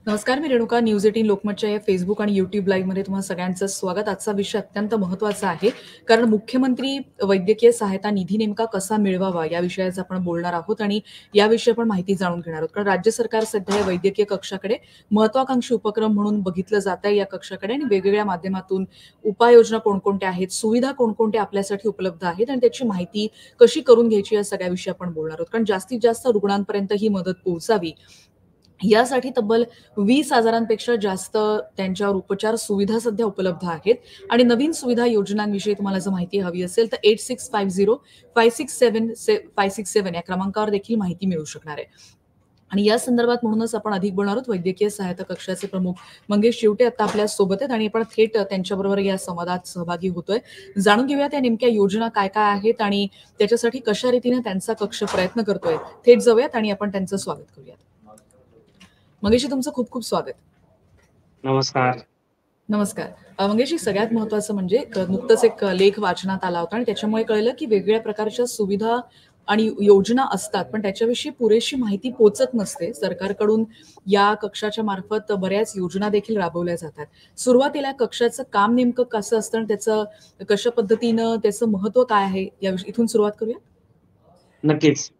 नमस्कार, मी रेणुका. न्यूज 18 लोकमतच्या या फेसबुक आणि युट्यूब लाईव्हमध्ये तुम्हा सगळ्यांचं स्वागत. आजचा विषय अत्यंत महत्त्वाचा आहे, कारण मुख्यमंत्री वैद्यकीय सहायता निधी नेमका कसा मिळवावा या विषयाचं आपण बोलणार आहोत आणि याविषयी आपण माहिती जाणून घेणार आहोत. कारण राज्य सरकार सध्या या वैद्यकीय कक्षाकडे महत्वाकांक्षी उपक्रम म्हणून बघितलं जात आहे या कक्षाकडे, आणि वेगवेगळ्या माध्यमातून उपाययोजना कोणकोणत्या आहेत, सुविधा कोणकोणत्या आपल्यासाठी उपलब्ध आहेत आणि त्याची माहिती कशी करून घ्यायची या सगळ्याविषयी आपण बोलणार आहोत. कारण जास्तीत जास्त रुग्णांपर्यंत ही मदत पोहोचावी यासाठी तब्बल 20,000पेक्षा जास्त त्यांच्यावर उपचार सुविधा सध्या उपलब्ध आहेत. आणि नवीन सुविधा योजनांविषयी तुम्हाला जर माहिती हवी असेल तर 8650567567 या क्रमांकावर देखील माहिती मिळू शकणार आहे. आणि या संदर्भात म्हणूनच आपण अधिक बोलणार आहोत. वैद्यकीय सहायता कक्षाचे प्रमुख मंगेश शिवटे आता आपल्या सोबत आहेत आणि आपण थेट त्यांच्याबरोबर या संवादात सहभागी होतोय. जाणून घेऊया त्या नेमक्या योजना काय काय आहेत आणि त्याच्यासाठी कशा रीतीने त्यांचा कक्ष प्रयत्न करतोय. थेट जाऊयात आणि आपण त्यांचं स्वागत करूयात. मंगेशजी, तुमचं खूप खूप स्वागत. नमस्कार. नमस्कार. मंगेशजी, सगळ्यात महत्वाचं म्हणजे नुकतंच एक लेख वाचनात आला होता आणि त्याच्यामुळे कळलं की वेगवेगळ्या प्रकारच्या सुविधा आणि योजना असतात, पण त्याच्याविषयी पुरेशी माहिती पोचत नसते. सरकारकडून या कक्षाच्या मार्फत बऱ्याच योजना देखील राबवल्या जातात. सुरुवातीला कक्षाचं काम नेमकं कसं असतं आणि त्याचं कशा पद्धतीनं त्याचं महत्व काय आहे, या इथून सुरुवात करूया. नक्कीच.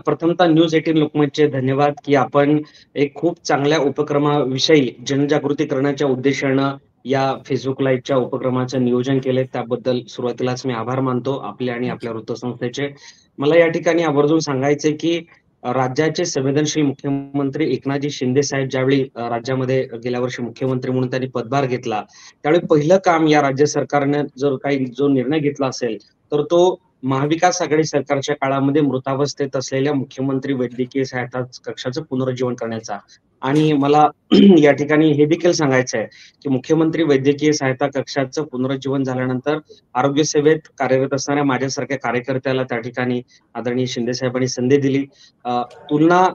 प्रथमतः न्यूज 18 लोकमतचे धन्यवाद की आपण एक खूप चांगल्या उपक्रमाविषयी जनजागृती करण्याच्या उद्देशानं या फेसबुक लाईव्हच्या उपक्रमाचं नियोजन केलंय. त्याबद्दल सुरुवातीलाच मी आभार मानतो आपले आणि आपल्या वृत्तसंस्थेचे. मला या ठिकाणी आवर्जून सांगायचंय की राज्याचे संवेदनशील मुख्यमंत्री एकनाथजी शिंदे साहेब ज्यावेळी राज्यामध्ये गेल्या वर्षी मुख्यमंत्री म्हणून त्यांनी पदभार घेतला, त्यावेळी पहिलं काम या राज्य सरकारने जो निर्णय घेतला असेल तर तो महाविकास आघाडी सरकारच्या काळामध्ये मृतावस्थेत असलेल्या मुख्यमंत्री वैद्यकीय सहायता कक्षाचं पुनरुज्जीवन करण्याचा. आणि मला या ठिकाणी हे देखील सांगायचं आहे की मुख्यमंत्री वैद्यकीय सहायता कक्षाचं पुनरुज्जीवन झाल्यानंतर आरोग्य सेवेत कार्यरत असणाऱ्या माझ्यासारख्या कार्यकर्त्याला त्या ठिकाणी आदरणीय शिंदे साहेबांनी संधी दिली. तुलना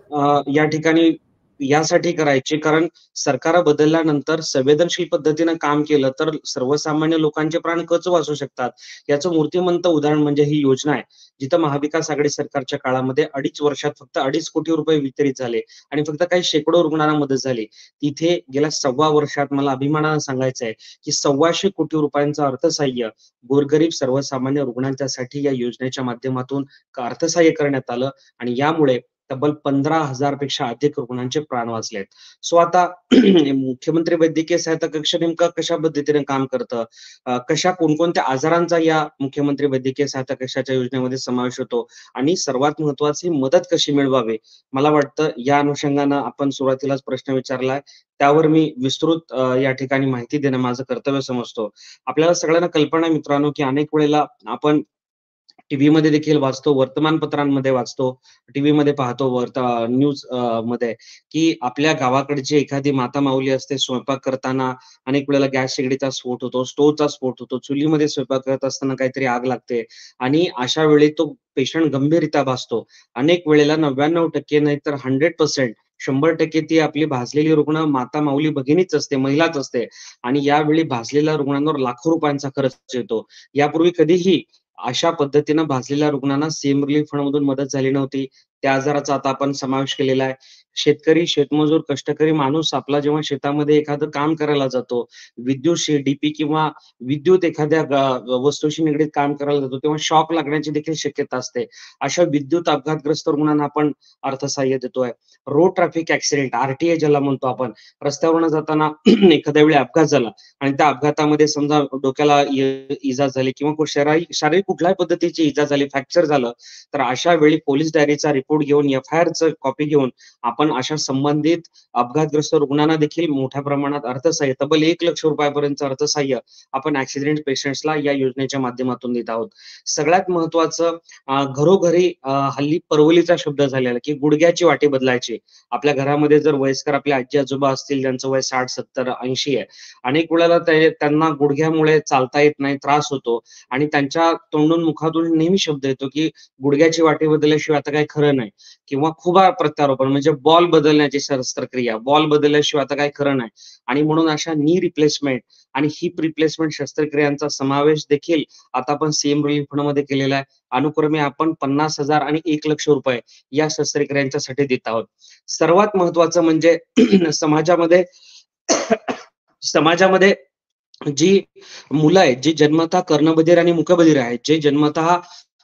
या ठिकाणी यासाठी करायची कारण सरकार बदलल्यानंतर संवेदनशील पद्धतीनं काम केलं तर सर्वसामान्य लोकांचे प्राण कच वाचू शकतात. याचं मूर्तिमंत उदाहरण म्हणजे ही योजना आहे, जिथं महाविकास आघाडी सरकारच्या काळामध्ये 2.5 वर्षात फक्त 2.5 कोटी रुपये वितरित झाले आणि फक्त काही शेकडो रुग्णांना मदत झाली. तिथे गेल्या 1.25 वर्षात मला अभिमानानं सांगायचं आहे की 125 कोटी रुपयांचं अर्थसहाय्य गोरगरीब सर्वसामान्य रुग्णांच्यासाठी या योजनेच्या माध्यमातून अर्थसहाय्य करण्यात आलं आणि यामुळे तब्बल 15,000 पेक्षा अधिक रुग्णांचे प्राण वाचलेत. सो आता मुख्यमंत्री वैद्यकीय सहायता कक्ष नेमका कशा पद्धतीने काम करतं, कशा कोणकोणत्या आजारांचा या मुख्यमंत्री वैद्यकीय सहायता कक्षाच्या योजनेमध्ये समावेश होतो आणि सर्वात महत्वाची मदत कशी मिळवावी. मला वाटतं या अनुषंगानं आपण सुरुवातीलाच प्रश्न विचारलाय, त्यावर मी विस्तृत या ठिकाणी माहिती देणं माझं कर्तव्य समजतो. आपल्याला सगळ्यांना कल्पना मित्रांनो की अनेक वेळेला आपण टीव्ही मध्ये देखील वाचतो, वर्तमानपत्रांमध्ये वाचतो, टीव्ही मध्ये पाहतो, न्यूज मध्ये की आपल्या गावाकडची एखादी माता माऊली असते, स्वयंपाक करताना अनेक वेळेला गॅस शेगडीचा स्फोट होतो, स्टोव्हचा स्फोट होतो, चुलीमध्ये स्वयंपाक करत असताना काहीतरी आग लागते आणि अशा वेळी तो पेशंट गंभीररित्या भासतो. अनेक वेळेला 99% नाही तर 100%, 100% ती आपली भाजलेली रुग्ण माता माऊली भगिनीच असते, महिलाच असते आणि यावेळी भाजलेल्या रुग्णांवर लाखो रुपयांचा खर्च येतो. यापूर्वी कधीही अशा पद्धतीनं भाजलेल्या रुग्णांना सीएम रिलीफ फंड मधून मदत झाली नव्हती. त्या आजाराचा आता आपण समावेश केलेला आहे. शेतकरी, शेतमजूर, कष्टकरी माणूस आपला जेव्हा शेतामध्ये एखादं काम करायला जातो, विद्युतशी डीपी किंवा विद्युत एखाद्या वस्तूशी निगडीत काम करायला जातो, तेव्हा शॉक लागण्याची देखील शक्यता असते. अशा विद्युत अपघातग्रस्त रुग्णांना आपण अर्थसहाय्य देतोय. रोड ट्रॅफिक ऍक्सिडेंट, आरटीए ज्याला म्हणतो आपण, रस्त्यावरनं जाताना एखाद्या वेळी अपघात झाला आणि त्या अपघातामध्ये समजा डोक्याला इजा झाली किंवा शारीरिक कुठल्याही पद्धतीची इजा झाली, फ्रॅक्चर झालं, तर अशा वेळी पोलीस डायरीचा रिपोर्ट घेऊन, एफआयआरचं कॉपी घेऊन आपण अशा संबंधित अपघातग्रस्त रुग्णांना देखील मोठ्या प्रमाणात अर्थसहाय्य, तब्बल 1,00,000 रुपयापर्यंत अर्थसहाय्य आपण ऍक्सिडेंट पेशंट्सला या योजनेच्या माध्यमातून देत आहोत. सगळ्यात महत्वाचं, घरोघरी हल्ली परवलीचा शब्द झालेला की गुडघ्याची वाटी बदलायची. आपल्या घरामध्ये जर वयस्कर आपले आजी आजोबा असतील, ज्यांचं वय 60, 70, 80 आहे, अनेक वेळेला त्यांना गुडघ्यामुळे चालता येत नाही, त्रास होतो आणि त्यांच्या तोंडून मुखातून नेहमी शब्द येतो की गुडघ्याची वाटी बदलल्याशिवाय आता काही खरं ऑपरेशन आहे किंवा खुबा प्रत्यारोपण म्हणजे बॉल बदलण्याची शस्त्रक्रिया. बॉल बदलल्याशिवाय आता काही खरं नाही आणि म्हणून अशा नी रिप्लेसमेंट आणि हिप रिप्लेसमेंट शस्त्रक्रियांचा समावेश देखील आता आपण सीएम रिलीफ फंडमध्ये केलेला आहे. अनुक्रमे आपण 50,000 आणि ₹1,00,000 या शस्त्रक्रियांच्यासाठी देत आहोत. सर्वात महत्त्वाचं म्हणजे समाजामध्ये समाजामध्ये जी मुलं आहेत, जी जन्मतः कर्णबधिर आणि मूकबधिर आहेत, जे जन्मतः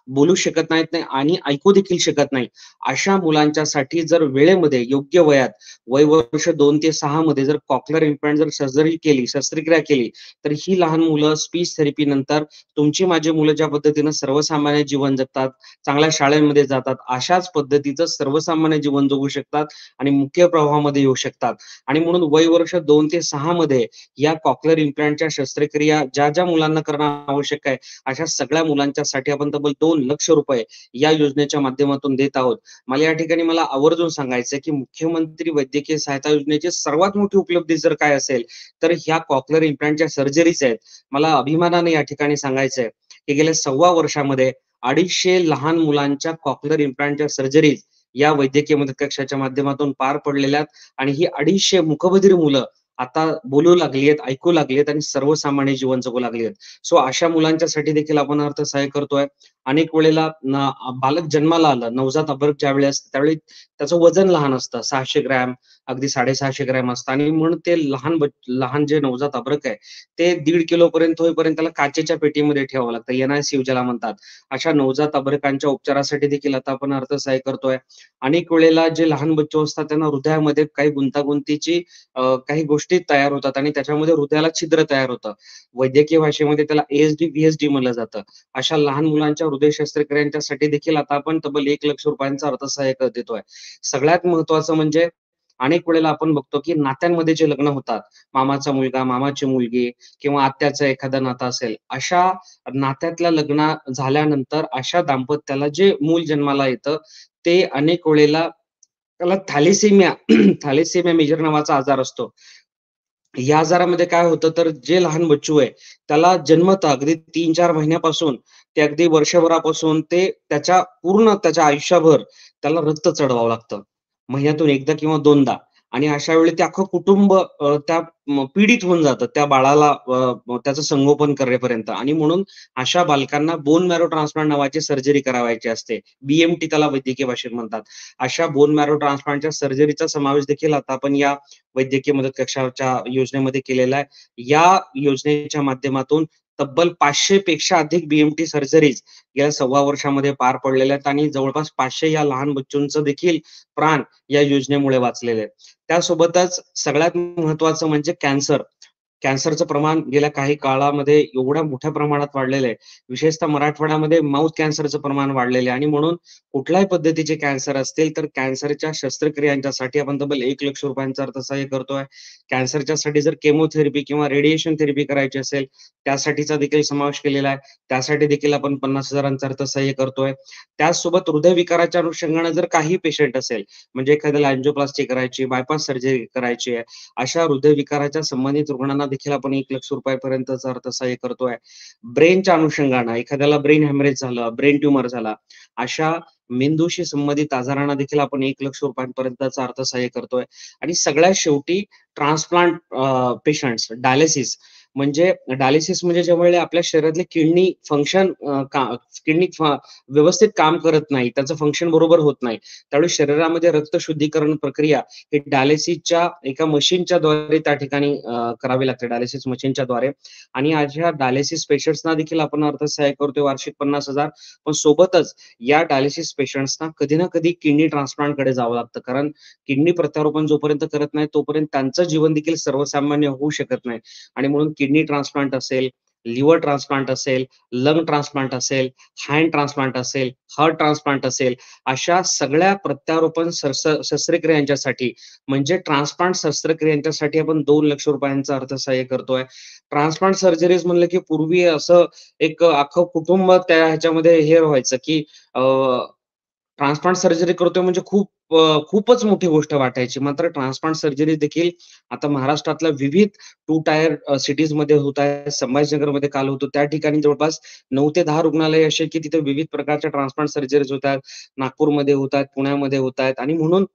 बोलू शकत नाहीत नाही आणि ऐकू देखील शकत नाही. अशा मुलांच्यासाठी जर वेळेमध्ये योग्य वयात वय वर्ष 2 ते 6 मध्ये जर कॉकलर इम्प्लांट जर सर्जरी केली, शस्त्रक्रिया केली, तर ही लहान मुलं स्पीच थेरपी नंतर तुमची माझी मुलं ज्या पद्धतीनं सर्वसामान्य जीवन जगतात, चांगल्या शाळेमध्ये जातात, अशाच पद्धतीचं सर्वसामान्य जीवन जगू शकतात आणि मुख्य प्रवाहामध्ये येऊ शकतात. आणि म्हणून वय वर्ष 2 ते 6 मध्ये या कॉकलर इम्प्लांटच्या शस्त्रक्रिया ज्या मुलांना करणं आवश्यक आहे, अशा सगळ्या मुलांच्यासाठी आपण तब्बल ₹2,00,000 या योजनेच्या माध्यमातून देत आहोत. मला या ठिकाणी आवर्जून सांगायचं की मुख्यमंत्री वैद्यकीय सहायता योजनेची सर्वात मोठी उपलब्धी जर काय असेल, तर ह्या कॉकलर इम्प्लांटच्या सर्जरीज आहेत. मला अभिमानाने या ठिकाणी सांगायचंय, की गेल्या 1.25 वर्षामध्ये 250 लहान मुलांच्या कॉकलर इम्प्लांटच्या सर्जरीज या वैद्यकीय मदत कक्षाच्या माध्यमातून पार पडलेल्या आहेत आणि ही 250 मूकबधिर मुलं आता बोलू लागली आहेत, ऐकू लागली आहेत आणि सर्वसामान्य जीवन जगू लागली आहेत. सो अशा मुलांच्यासाठी देखील आपण अर्थसहाय्य करतोय. अनेक वेळेला बालक जन्माला आलं, नवजात अपघात ज्यावेळी असतं, त्यावेळी त्याचं वजन लहान असतं. 600 ग्रॅम, अगदी 650 ग्रॅम असतं आणि म्हणून ते लहान जे नवजात अर्भक आहे, ते 1.5 किलोपर्यंत होईपर्यंत त्याला काचेच्या पेटीमध्ये ठेवावं लागतं. एन-आय-सी-यू ज्याला म्हणतात. अशा नवजात अर्भकांच्या उपचारासाठी देखील आता आपण अर्थसहाय्य करतोय. अनेक वेळेला जे लहान बच्चू असतात, त्यांना हृदयामध्ये काही गुंतागुंतीची काही गोष्टी तयार होतात आणि त्याच्यामध्ये हृदयाला छिद्र तयार होतं. वैद्यकीय भाषेमध्ये त्याला ए-एस-डी, व्ही-एस-डी म्हणलं जातं. अशा लहान मुलांच्या हृदय शस्त्रक्रियांच्यासाठी देखील आता आपण तब्बल ₹1,00,000 अर्थसहाय्य देतोय. सगळ्यात महत्त्वाचं म्हणजे अनेक वेळेला आपण बघतो, की नात्यांमध्ये जे लग्न होतात, मामाचा मुलगा, मामाची मुलगी किंवा आत्याचं एखादं नातं असेल, अशा नात्यातल्या लग्न झाल्यानंतर अशा दाम्पत्याला जे मूल जन्माला येतं, ते अनेक वेळेला त्याला थॅलेसेमिया थॅलेसेमिया मेजर नावाचा आजार असतो. या आजारामध्ये काय होतं, तर जे लहान बच्चू आहे, त्याला जन्मतः अगदी 3-4 महिन्यापासून ते अगदी वर्षभरापासून ते पूर्ण त्याच्या आयुष्यभर त्याला रक्त चढवावं लागतं. महिन्यातून एकदा किंवा दोनदा आणि अशा वेळी ते अख्खं कुटुंब पीडित होऊन जातं त्या बाळाला त्याचं संगोपन करेपर्यंत आणि म्हणून अशा बालकांना बोन मॅरो ट्रान्सप्लांट नावाची सर्जरी करावयाची असते. बी त्याला वैद्यकीय भाषेत म्हणतात. अशा बोन मॅरो ट्रान्सप्लांटच्या सर्जरीचा समावेश देखील आता आपण या वैद्यकीय मदत कक्षाच्या योजनेमध्ये केलेला आहे. या योजनेच्या माध्यमातून तब्बल 500 पेक्षा अधिक बी सर्जरीज गेल्या 1.25 वर्षामध्ये पार पडलेल्या आहेत आणि जवळपास 500 या लहान बच्चूंचं देखील प्राण या योजनेमुळे वाचलेले आहेत. त्यासोबतच सगळ्यात महत्त्वाचं म्हणजे कॅन्सर. कॅन्सरचं प्रमाण गेल्या काही काळामध्ये एवढ्या मोठ्या प्रमाणात वाढलेलं आहे. विशेषतः मराठवाड्यामध्ये माउथ कॅन्सरचं प्रमाण वाढलेलं आहे आणि म्हणून कुठल्याही पद्धतीचे कॅन्सर असतील, तर कॅन्सरच्या शस्त्रक्रियांच्यासाठी आपण तब्बल ₹1,00,000 अर्थसहाय्य करतोय. कॅन्सरच्यासाठी जर केमोथेरपी किंवा रेडिएशन थेरपी करायची असेल, त्यासाठीचा देखील समावेश केलेला आहे. त्यासाठी देखील आपण 50,000 अर्थसहाय्य करतोय. त्याचसोबत हृदयविकाराच्या अनुषंगाने जर काही पेशंट असेल, म्हणजे एखाद्याला अँजिओप्लास्टी करायची, बायपास सर्जरी करायची आहे, अशा हृदयविकाराच्या संबंधित रुग्णांना देखील आपण ₹1,00,000 पर्यंतचं अर्थसहाय्य करतोय. ब्रेनच्या अनुषंगानं एखाद्याला ब्रेन हॅमरेज झालं, ब्रेन ट्यूमर झाला, अशा मेंदूशी संबंधित आजारांना देखील आपण ₹1,00,000 पर्यंतचं अर्थसहाय्य करतोय. आणि सगळ्यात शेवटी ट्रान्सप्लांट पेशंट्स डायलिसिस म्हणजे ज्यावेळी आपल्या शरीरातली किडनी व्यवस्थित काम करत नाही, त्याचं फंक्शन बरोबर होत नाही. त्यावेळी शरीरामध्ये रक्त शुद्धीकरण प्रक्रिया ही डायलिसिसच्या एका मशीनच्या द्वारे त्या ठिकाणी करावी लागते, डायलिसिस मशीनच्या द्वारे. आणि अशा डायलिसिस पेशंट्सना देखील आपण अर्थसहाय्य करतोय वार्षिक 50,000. पण सोबतच या डायलिसिस पेशंट्सना कधी ना कधी किडनी ट्रान्सप्लांटकडे जावं लागतं. कारण किडनी प्रत्यारोपण जोपर्यंत करत नाही, तोपर्यंत त्यांचं जीवन देखील सर्वसामान्य होऊ शकत नाही. आणि म्हणून किडनी ट्रान्सप्लांट असेल, लिव्हर ट्रान्सप्लांट असेल, लंग ट्रान्सप्लांट असेल, हँड ट्रान्सप्लांट असेल, हार्ट ट्रान्सप्लांट असेल, अशा सगळ्या प्रत्यारोपण शस्त्रक्रियांच्यासाठी म्हणजे ट्रान्सप्लांट शस्त्रक्रियांच्यासाठी आपण ₹2,00,000 अर्थसहाय्य करतोय. ट्रान्सप्लांट सर्जरीज म्हणलं की पूर्वी असं एक अख्खं कुटुंब त्या ह्याच्यामध्ये हे व्हायचं की ट्रान्सप्लांट सर्जरी करतोय म्हणजे खूप खूपच मोठी गोष्ट वाटायची. मात्र ट्रान्सप्लांट सर्जरी देखील आता महाराष्ट्रातल्या विविध 2 टायर सिटीजमध्ये होत आहे. संभाजीनगरमध्ये काल होतो. त्या ठिकाणी जवळपास 9 ते 10 रुग्णालय असे, की तिथे विविध प्रकारच्या ट्रान्सप्लांट सर्जरीज होत आहेत. नागपूरमध्ये होत आहेत, पुण्यामध्ये होत आहेत आणि म्हणून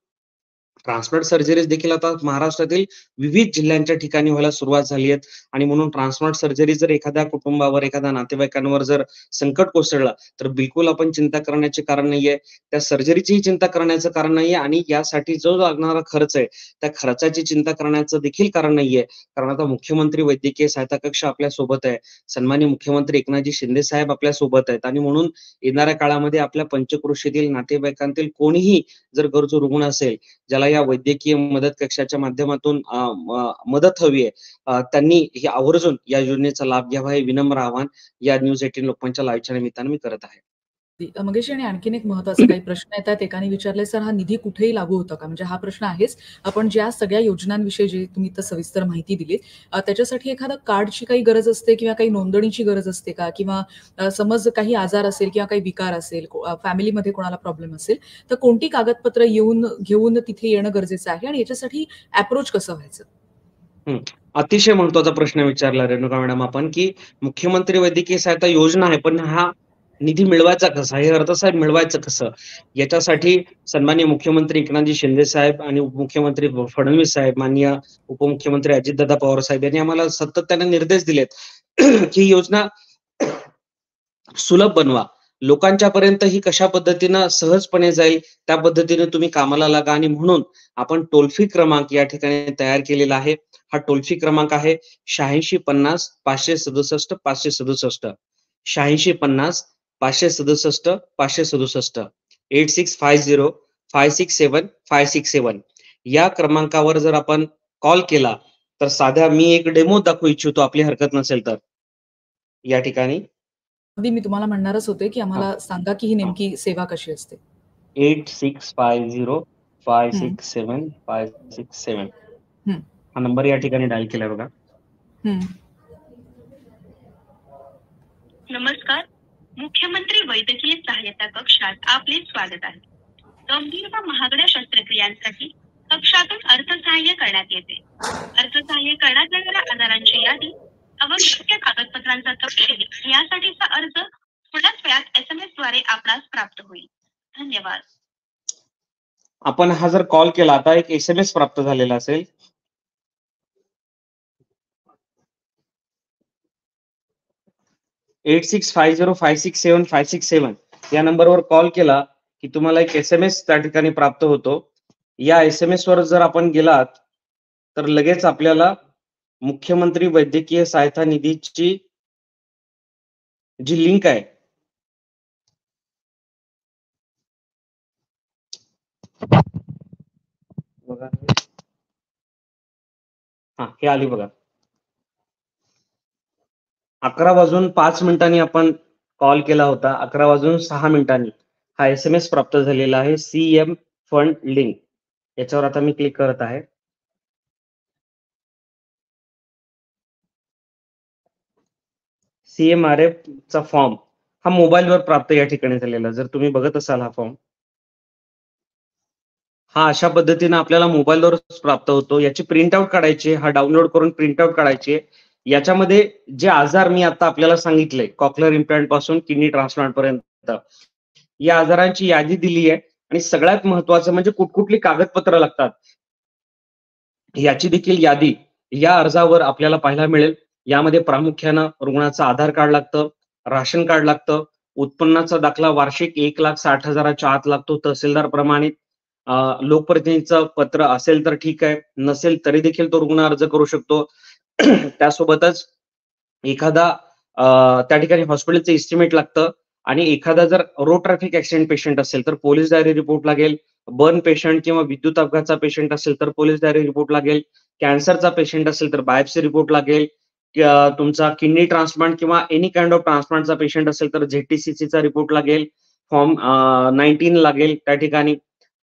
ट्रान्सप्लांट सर्जरीज देखील आता महाराष्ट्रातील विविध जिल्ह्यांच्या ठिकाणी व्हायला सुरुवात झाली आहे आणि म्हणून ट्रान्सप्लांट सर्जरी जर एखाद्या कुटुंबावर, एखाद्या नातेवाईकांवर जर संकट कोसळलं, तर बिलकुल आपण चिंता करण्याचे कारण नाहीये. त्या सर्जरीचीही चिंता करण्याचं कारण नाहीये आणि यासाठी जो लागणारा खर्च आहे, त्या खर्चाची चिंता करण्याचं देखील कारण नाहीये. कारण आता मुख्यमंत्री वैद्यकीय सहायता कक्ष आपल्या सोबत आहे. सन्माननीय मुख्यमंत्री एकनाथजी शिंदे साहेब आपल्या सोबत आहेत आणि म्हणून येणाऱ्या काळामध्ये आपल्या पंचक्रोशीतील नातेवाईकांतील कोणीही जर गरजू रुग्ण असेल, ज्याला या वैद्यकीय मदत कक्षाच्या माध्यमातून मदत हवी आहे, त्यांनी ही आवर्जून या योजनेचा लाभ घ्यावा हे विनम्र आवाहन या न्यूज 18 लोकमतच्या लाईव्हच्या निमित्ताने मी करत आहे. मगेशी आणि आणखीन एक महत्त्वाचा काही प्रश्न येतात. एकाने विचारले, "सर हा निधी कुठेही लागू होतो का?" म्हणजे हा प्रश्न आहेच. आपण ज्या सगळ्या योजनांविषयी जी तुम्ही इथं सविस्तर माहिती दिलीत, त्याच्यासाठी एखादं कार्डची काही गरज असते किंवा काही नोंदणीची गरज असते का? किंवा समज काही आजार असेल किंवा काही विकार असेल, फॅमिलीमध्ये कोणाला प्रॉब्लेम असेल, तर कोणती कागदपत्र घेऊन तिथे येणं गरजेचं आहे आणि याच्यासाठी अप्रोच कसं व्हायचं? हं. अतिशय महत्त्वाचा प्रश्न विचारला रेणुका मॅडम आपण, की मुख्यमंत्री वैद्यकीय सहायता योजना आहे, पण हा निधी मिळवायचा कसा? हे अर्थसाहेब मिळवायचं कसं? याच्यासाठी सन्माननीय मुख्यमंत्री एकनाथजी शिंदे साहेब आणि उपमुख्यमंत्री फडणवीस साहेब, माननीय उपमुख्यमंत्री अजितदादा पवार साहेब यांनी आम्हाला सातत्याने निर्देश दिलेत, की ही योजना सुलभ बनवा. लोकांच्या पर्यंत ही कशा पद्धतीनं सहजपणे जाईल, त्या पद्धतीने तुम्ही कामाला लागा आणि म्हणून आपण टोल फ्री क्रमांक या ठिकाणी तयार केलेला आहे. हा टोल फ्री क्रमांक आहे 8650 567 567. 8650 567 567. 8650 567 567. या क्रमांकावर जर आपण कॉल केला, तर साध्या मी एक डेमो दाखवू इच्छितो आपली हरकत नसेल तर. या ठिकाणी अगदी मी तुम्हाला म्हणणारच होते, की हां, आम्हाला सांगा की ही हां. नेमकी सेवा कशी असते? 8650 हं, 567 567 हं, हा नंबर या ठिकाणी डायल केलाय बघा. हं. नमस्कार. मुख्यमंत्री वैद्यकीय सहायता कक्षात आपले स्वागत आहे. गंभीर व महागड्या शस्त्रक्रियांसाठी कक्षातून अर्थसहाय्य करण्यात येते. अर्थसहाय्य करण्यात येणाऱ्या आजारांची यादी, आवश्यक कागदपत्रांचा तपशील यासाठीचा अर्ज थोड्याच वेळात SMS द्वारे आपणास प्राप्त होईल. धन्यवाद. आपण हा जर कॉल केला आता एक SMS प्राप्त झालेला असेल. एट 8650567567 या नंबरवर कॉल केला की तुम्हाला एक SMS त्या ठिकाणी प्राप्त होतो. या SMS वर जर आपण गेलात, तर लगेच आपल्याला मुख्यमंत्री वैद्यकीय सहायता निधीची जी लिंक आहे बघा. हां, हे आली बघा. 11:05 आपण कॉल केला होता. 11:06 हा SMS प्राप्त झालेला आहे. CM fund link. याच्यावर आता मी क्लिक करत आहे. CMRF चा फॉर्म हा मोबाईलवर प्राप्त या ठिकाणी झालेला. जर तुम्ही बघत असाल हा फॉर्म. हा अशा पद्धतीने आपल्याला मोबाईलवरच प्राप्त होतो. याची प्रिंटआउट काढायची, हा डाउनलोड करून प्रिंटआउट काढायची. याच्यामध्ये जे आजार मी आता आपल्याला सांगितले, कॉक्लिअर इम्प्लांट पासून किडनी ट्रान्सप्लांट पर्यंत, या आजारांची यादी दिली आहे आणि सगळ्यात महत्त्वाचं म्हणजे कुठली कागदपत्र लागतात, याची देखील यादी या अर्जावर आपल्याला पाहायला मिळेल. यामध्ये प्रामुख्यानं रुग्णाचं आधार कार्ड लागतं, राशन कार्ड लागतं, उत्पन्नाचा दाखला वार्षिक 1,60,000च्या आत लागतो तहसीलदार प्रमाणित. लोकप्रतिनिधीचं पत्र असेल तर ठीक आहे, नसेल तरी देखील तो रुग्ण अर्ज करू शकतो. त्यासोबतच एखादा त्या ठिकाणी हॉस्पिटलचं एस्टिमेट लागतं आणि एखादा जर रोड ट्रॅफिक ॲक्सिडेंट पेशंट असेल तर पोलीस डायरी रिपोर्ट लागेल. बर्न पेशंट किंवा विद्युत अपघाताचा पेशंट असेल तर पोलीस डायरी रिपोर्ट लागेल. कॅन्सरचा पेशंट असेल तर बायोप्सी रिपोर्ट लागेल. तुमचा किडनी ट्रान्सप्लांट किंवा एनी काइंड ऑफ ट्रान्सप्लांटचा पेशंट असेल तर ZTCCचा रिपोर्ट लागेल. फॉर्म 19 लागेल त्या ठिकाणी.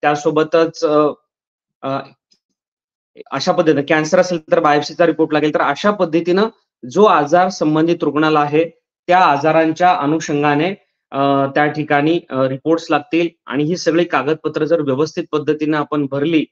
त्यासोबतच अशा पद्धतीने कॅन्सर असेल तर बायोप्सीचा रिपोर्ट लागेल. तर अशा पद्धतीनं जो आजार संबंधित रुग्णाला आहे, त्या आजारांच्या अनुषंगाने त्या ठिकाणी रिपोर्ट्स लागतील आणि ही सगळी कागदपत्र जर व्यवस्थित पद्धतीने आपण भरली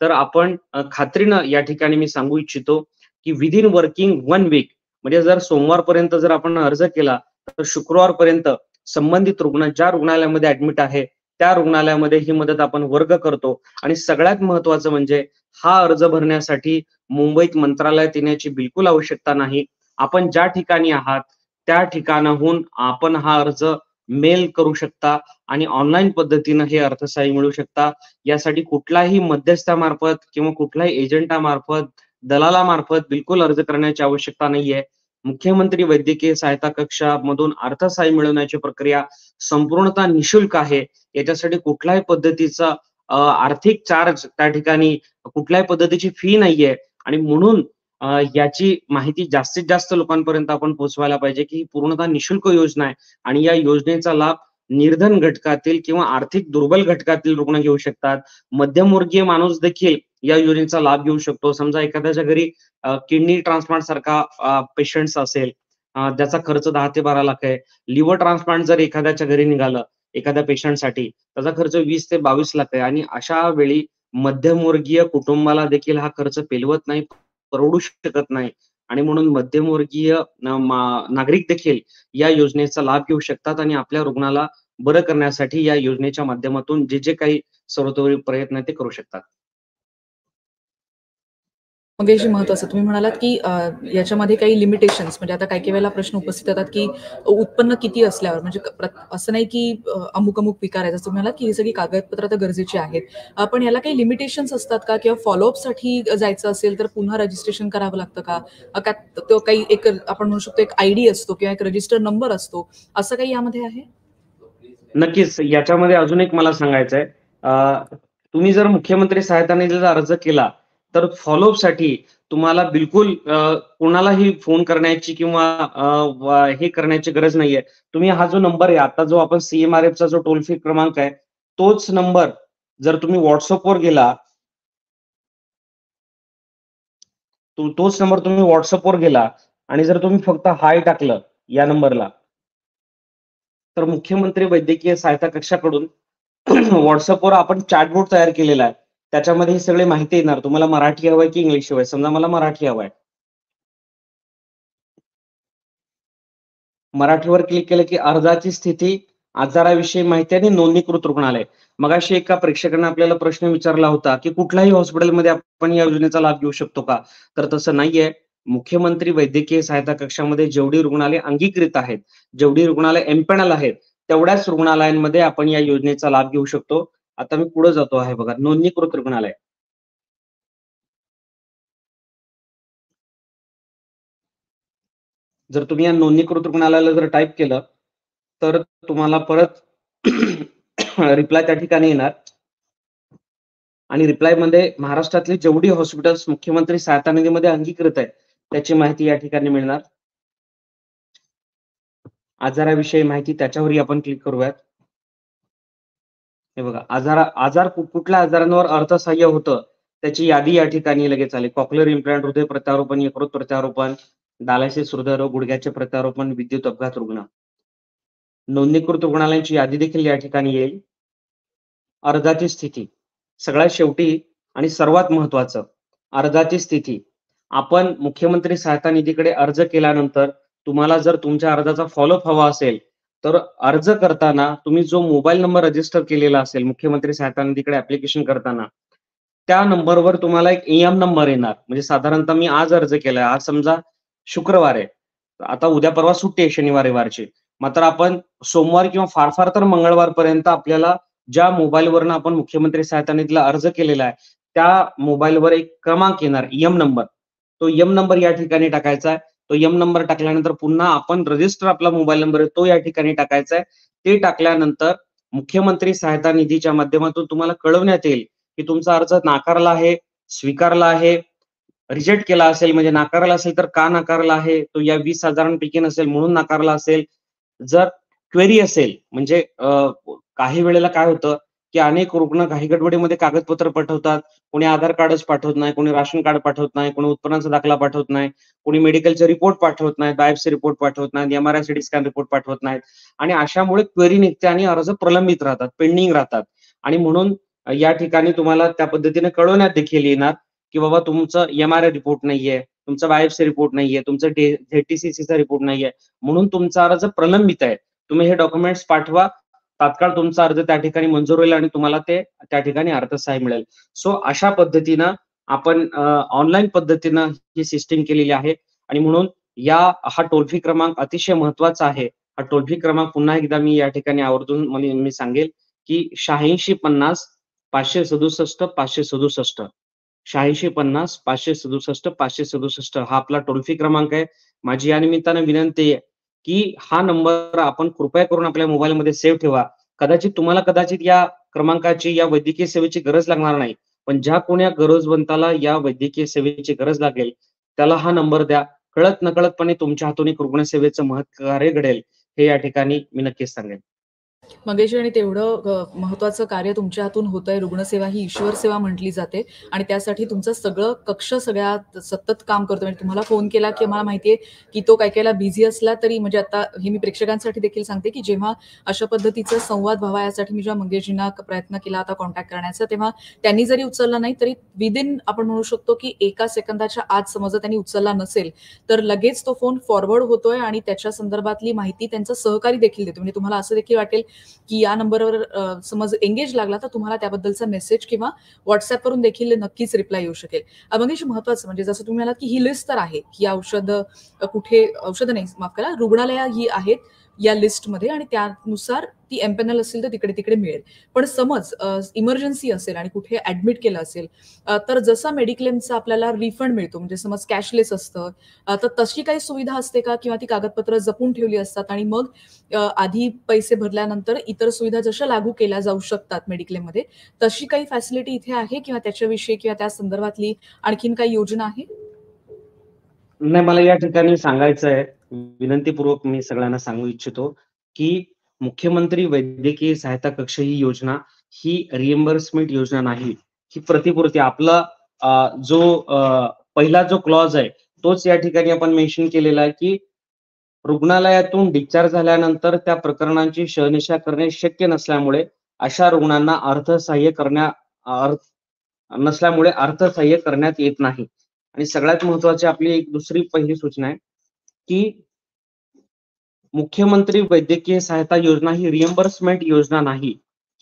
तर आपण खात्रीनं या ठिकाणी मी सांगू इच्छितो की विदिन वर्किंग 1 वीक म्हणजे जर सोमवारपर्यंत जर आपण अर्ज केला तर शुक्रवारपर्यंत संबंधित रुग्ण ज्या रुग्णालयामध्ये ऍडमिट आहे त्या रुग्णालयामध्ये ही मदत आपण वर्ग करतो. आणि सगळ्यात महत्वाचं म्हणजे हा अर्ज भरण्यासाठी मुंबईत मंत्रालयात येण्याची बिलकुल आवश्यकता नाही. आपण ज्या ठिकाणी आहात त्या ठिकाणाहून आपण हा अर्ज मेल करू शकता आणि ऑनलाईन पद्धतीनं हे अर्थसहाय्य मिळू शकता. यासाठी कुठलाही मध्यस्थामार्फत किंवा कुठल्याही एजंटामार्फत, दलालामार्फत बिलकुल अर्ज करण्याची आवश्यकता नाहीये. मुख्यमंत्री वैद्यकीय सहायता कक्षामधून अर्थसहाय्य मिळवण्याची प्रक्रिया संपूर्णतः निशुल्क आहे. याच्यासाठी कुठल्याही पद्धतीचा आर्थिक चार्ज त्या ठिकाणी कुठल्याही पद्धतीची फी नाहीये आणि म्हणून याची माहिती जास्तीत जास्त लोकांपर्यंत आपण पोहोचवायला पाहिजे की ही पूर्णतः निशुल्क योजना आहे आणि या योजनेचा लाभ निर्धन घटकातील किंवा आर्थिक दुर्बल घटकातील रुग्ण घेऊ शकतात. मध्यमवर्गीय माणूस देखील या योजनेचा लाभ घेऊ शकतो. समजा एखाद्याच्या घरी किडनी ट्रान्सप्लांट सारखा पेशंट्स असेल ज्याचा खर्च 10 ते 12 लाख आहे. लिव्हर ट्रान्सप्लांट जर एखाद्याच्या घरी निघालं एखाद्या पेशंटसाठी त्याचा खर्च 20 ते 22 लाख आहे आणि अशा वेळी मध्यमवर्गीय कुटुंबाला देखील हा खर्च पेलवत नाही, परवडू शकत नाही आणि म्हणून मध्यमवर्गीय नागरिक देखील या योजनेचा लाभ घेऊ शकतात आणि आपल्या रुग्णाला बरं करण्यासाठी या योजनेच्या माध्यमातून जे जे काही सर्वतोपरी प्रयत्न आहे ते करू शकतात. मंगेशजी, महत्वाचं तुम्ही म्हणालात की याच्यामध्ये काही लिमिटेशन्स म्हणजे आता काही वेळेला प्रश्न उपस्थित येतात की उत्पन्न किती असल्यावर म्हणजे असं नाही की अमुक अमुक विकार आहे, जसं तुम्ही म्हणालात की ही सगळी कागदपत्र तर गरजेची आहेत, पण याला काही लिमिटेशन्स असतात का किंवा फॉलोअपसाठी जायचं असेल तर पुन्हा रजिस्ट्रेशन करावं लागतं का? का तो काही एक आपण म्हणू शकतो एक आयडी असतो किंवा एक रजिस्टर नंबर असतो, असं काही यामध्ये आहे? नक्कीच याच्यामध्ये अजून एक मला सांगायचं आहे. तुम्ही जर मुख्यमंत्री सहायता निधीचा अर्ज केला तर फॉलोअपसाठी तुम्हाला बिलकुल कोणालाही फोन करण्याची किंवा हे करण्याची गरज नाहीये. तुम्ही हा जो नंबर आहे आता जो आपण CMRFचा जो टोल फ्री क्रमांक आहे तोच नंबर जर तुम्ही व्हॉट्सअपवर गेला तोच नंबर तुम्ही व्हॉट्सअपवर गेला आणि जर तुम्ही फक्त हाय टाकलं या नंबरला तर मुख्यमंत्री वैद्यकीय सहायता कक्षाकडून व्हॉट्सअपवर आपण चॅटबोट तयार केलेला आहे. त्याच्यामध्ये ही सगळी माहिती येणार. तुम्हाला मराठी हवंय की इंग्लिश हवंय? समजा मला मराठी हवंय. मराठीवर क्लिक केलं की अर्जाची स्थिती, आजाराविषयी माहिती आणि नोंदणीकृत रुग्णालय. मगाशी एका प्रेक्षकाने आपल्याला प्रश्न विचारला होता की कुठल्याही हॉस्पिटलमध्ये आपण या योजनेचा लाभ घेऊ शकतो का? तर तसं नाहीये. मुख्यमंत्री वैद्यकीय सहायता कक्षामध्ये जेवढी रुग्णालय अंगीकृत आहेत, जेवढी रुग्णालय एम्पॅनल आहेत, तेवढ्याच रुग्णालयांमध्ये आपण या योजनेचा लाभ घेऊ शकतो. आता मी पुढे जातो आहे बघा, नोंदणीकृत रुग्णालय. जर तुम्ही या नोंदणीकृत रुग्णालयाला जर टाईप केलं तर तुम्हाला परत रिप्लाय त्या ठिकाणी येणार आणि रिप्लाय मध्ये महाराष्ट्रातली जेवढी हॉस्पिटल्स मुख्यमंत्री सहायता निधीमध्ये अंगीकृत आहेत त्याची माहिती या ठिकाणी मिळणार. आजाराविषयी माहिती त्याच्यावरही आपण क्लिक करूयात. हे बघा, आजार कुठल्या आजारांवर अर्थसहाय्य होतं त्याची यादी या ठिकाणी लगेच आली. कॉक्लिअर इम्प्लांट, हृदय प्रत्यारोपण, यकृत प्रत्यारोपण, डायलिसिस, हृदयरोग, गुडघ्याचे प्रत्यारोपण, विद्युत अपघात रुग्ण. नोंदणीकृत रुग्णालयांची यादी देखील या ठिकाणी येईल. अर्जाची स्थिती सगळ्यात शेवटी आणि सर्वात महत्वाचं, अर्जाची स्थिती. आपण मुख्यमंत्री सहायता निधीकडे अर्ज केल्यानंतर तुम्हाला जर तुमच्या अर्जाचा फॉलोअप हवा असेल तर अर्ज करताना तुम्ही जो मोबाईल नंबर रजिस्टर केलेला असेल मुख्यमंत्री सहायता निधीकडे ऍप्लिकेशन करताना त्या नंबरवर तुम्हाला एक EM नंबर येणार. म्हणजे साधारणतः मी आज अर्ज केलाय, आज समजा शुक्रवार आहे, आता उद्या परवा सुट्टी आहे शनिवार रविवारची, मात्र आपण सोमवार किंवा फार फार तर मंगळवारपर्यंत आपल्याला ज्या मोबाईलवरनं आपण मुख्यमंत्री सहायता निधीला अर्ज केलेला आहे त्या मोबाईलवर एक क्रमांक येणार, EM नंबर. तो EM नंबर या ठिकाणी टाकायचा आहे. तो EM नंबर टाकल्यानंतर पुन्हा आपण रजिस्टर आपला मोबाईल नंबर आहे तो या ठिकाणी टाकायचा आहे. ते टाकल्यानंतर मुख्यमंत्री सहायता निधीच्या माध्यमातून तुम्हाला कळवण्यात येईल की तुमचा अर्ज नाकारला आहे, स्वीकारला आहे, रिजेक्ट केला असेल म्हणजे नाकारला असेल तर का नाकारला आहे, तो या 20,000 नसेल म्हणून नाकारला असेल. जर क्वेरी असेल म्हणजे काही वेळेला काय होतं की अनेक रुग्ण घाईगडबडीमध्ये कागदपत्र पाठवतात. कोणी आधार कार्डच पाठवत नाही, कोणी राशन कार्ड पाठवत नाही, कोणी उत्पन्नाचा दाखला पाठवत नाही, कोणी मेडिकलचे रिपोर्ट पाठवत नाहीत, बायोप्सी रिपोर्ट पाठवत नाहीत, एमआरआय सिटी स्कॅन रिपोर्ट पाठवत नाहीत आणि अशामुळे क्वेरी निघते आणि अर्ज प्रलंबित राहतात, पेंडिंग राहतात आणि म्हणून या ठिकाणी तुम्हाला त्या पद्धतीने कळवण्यात देखील येणार, की बाबा तुमचं एमआरआय रिपोर्ट नाहीये, तुमचा बायोप्सी रिपोर्ट नाहीये, तुमचं झेडटीसीसीचा रिपोर्ट नाहीये, म्हणून तुमचा अर्ज प्रलंबित आहे. तुम्ही हे डॉक्युमेंट्स पाठवा. तात्काळ तुमचा अर्ज त्या ठिकाणी मंजूर होईल आणि तुम्हाला ते त्या ठिकाणी अर्थसहाय्य मिळेल. सो अशा पद्धतीनं आपण ऑनलाईन पद्धतीनं ही सिस्टीम केलेली आहे आणि म्हणून हा टोल फ्री क्रमांक अतिशय महत्वाचा आहे. हा टोल फ्री क्रमांक पुन्हा एकदा मी या ठिकाणी आवर्जून मी सांगेल, की 8650 567 567 8650 567 567 हा आपला टोल फ्री क्रमांक आहे. माझी या निमित्तानं विनंती आहे, की हा नंबर आपण कृपया करून आपल्या मोबाईलमध्ये सेव्ह ठेवा. कदाचित या क्रमांकाची, या वैद्यकीय सेवेची गरज लागणार नाही. पण ज्या कोण्या गरजवंताला या वैद्यकीय सेवेची गरज लागेल, त्याला हा नंबर द्या. कळत-नकळतपणे तुमच्या हातून एक रुग्णसेवेचं महत्कार्य घडेल, हे या ठिकाणी मी नक्कीच सांगेन. मंगेशजी, आणि तेवढं महत्वाचं कार्य तुमच्या हातून होतंय. रुग्णसेवा ही ईश्वर सेवा म्हटली जाते आणि त्यासाठी तुमचं सगळं कक्ष सगळ्यात सतत काम करतो. म्हणजे तुम्हाला फोन केला की आम्हाला माहितीये की तो काही काहीला बिझी असला तरी, म्हणजे आता हे मी प्रेक्षकांसाठी देखील सांगते की जेव्हा अशा पद्धतीचा संवाद व्हावा यासाठी मी जेव्हा मंगेशजींना प्रयत्न केला आता कॉन्टॅक्ट करण्याचा, तेव्हा त्यांनी जरी उचलला नाही तरी विदिन आपण म्हणू शकतो की 1 सेकंदाच्या आत समजा त्यांनी उचलला नसेल तर लगेच तो फोन फॉरवर्ड होतोय आणि त्याच्या संदर्भातली माहिती त्यांचा सहकारी देखील देतो. म्हणजे तुम्हाला असं देखील वाटेल की या नंबरवर समज एंगेज लागला तर तुम्हाला त्याबद्दलचा मेसेज किंवा व्हॉट्सअपवरून देखील नक्कीच रिप्लाय येऊ शकेल. मंगेश, महत्वाचं म्हणजे जसं तुम्ही म्हणालात की ही लिस्ट तर आहे की औषधं कुठे, औषधं नाही माफ करा, रुग्णालया ही आहेत या लिस्टमध्ये आणि त्यानुसार ती एमपॅनल असेल तर तिकडे तिकडे मिळेल. पण समज इमर्जन्सी असेल आणि कुठे ऍडमिट केलं असेल तर जसा मेडिक्लेमचा आपल्याला रिफंड मिळतो, म्हणजे समज कॅशलेस असतं, तर तशी काही सुविधा असते का किंवा ती कागदपत्र जपून ठेवली असतात आणि मग आधी पैसे भरल्यानंतर इतर सुविधा जशा लागू केल्या जाऊ शकतात मेडिक्लेममध्ये, तशी काही फॅसिलिटी इथे आहे किंवा त्याच्याविषयी किंवा त्या संदर्भातली आणखीन काही योजना आहे? नाही, मला या ठिकाणी सांगायचं आहे, विनंतीपूर्वक मी सगळ्यांना सांगू इच्छितो, की मुख्यमंत्री वैद्यकीय सहायता कक्ष ही योजना ही रिएम्बर्समेंट योजना नाही. ही प्रतिपूर्ती आपला जो पहिला जो क्लॉज आहे तोच या ठिकाणी आपण मेन्शन केलेला आहे, की रुग्णालयातून डिस्चार्ज झाल्यानंतर त्या प्रकरणांची शहानिशा करणे शक्य नसल्यामुळे अशा रुग्णांना अर्थसहाय्य करण्यात येत नाही. आणि सगळ्यात महत्वाची आपली एक दुसरी पहिली सूचना आहे, की मुख्यमंत्री वैद्यकीय सहायता योजना ही रिएम्बर्समेंट योजना नाही.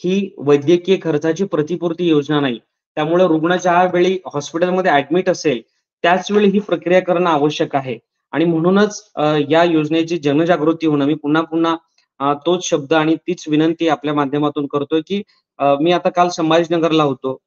ही वैद्यकीय खर्चाची प्रतिपूर्ती योजना नाही. त्यामुळे रुग्ण ज्यावेळी हॉस्पिटलमध्ये ऍडमिट असेल त्याच वेळी ही प्रक्रिया करणं आवश्यक आहे आणि म्हणूनच या योजनेची जनजागृती होणं, मी पुन्हा पुन्हा तोच शब्द आणि तीच विनंती आपल्या माध्यमातून करतोय, की मी आता काल संभाजीनगरला होतो.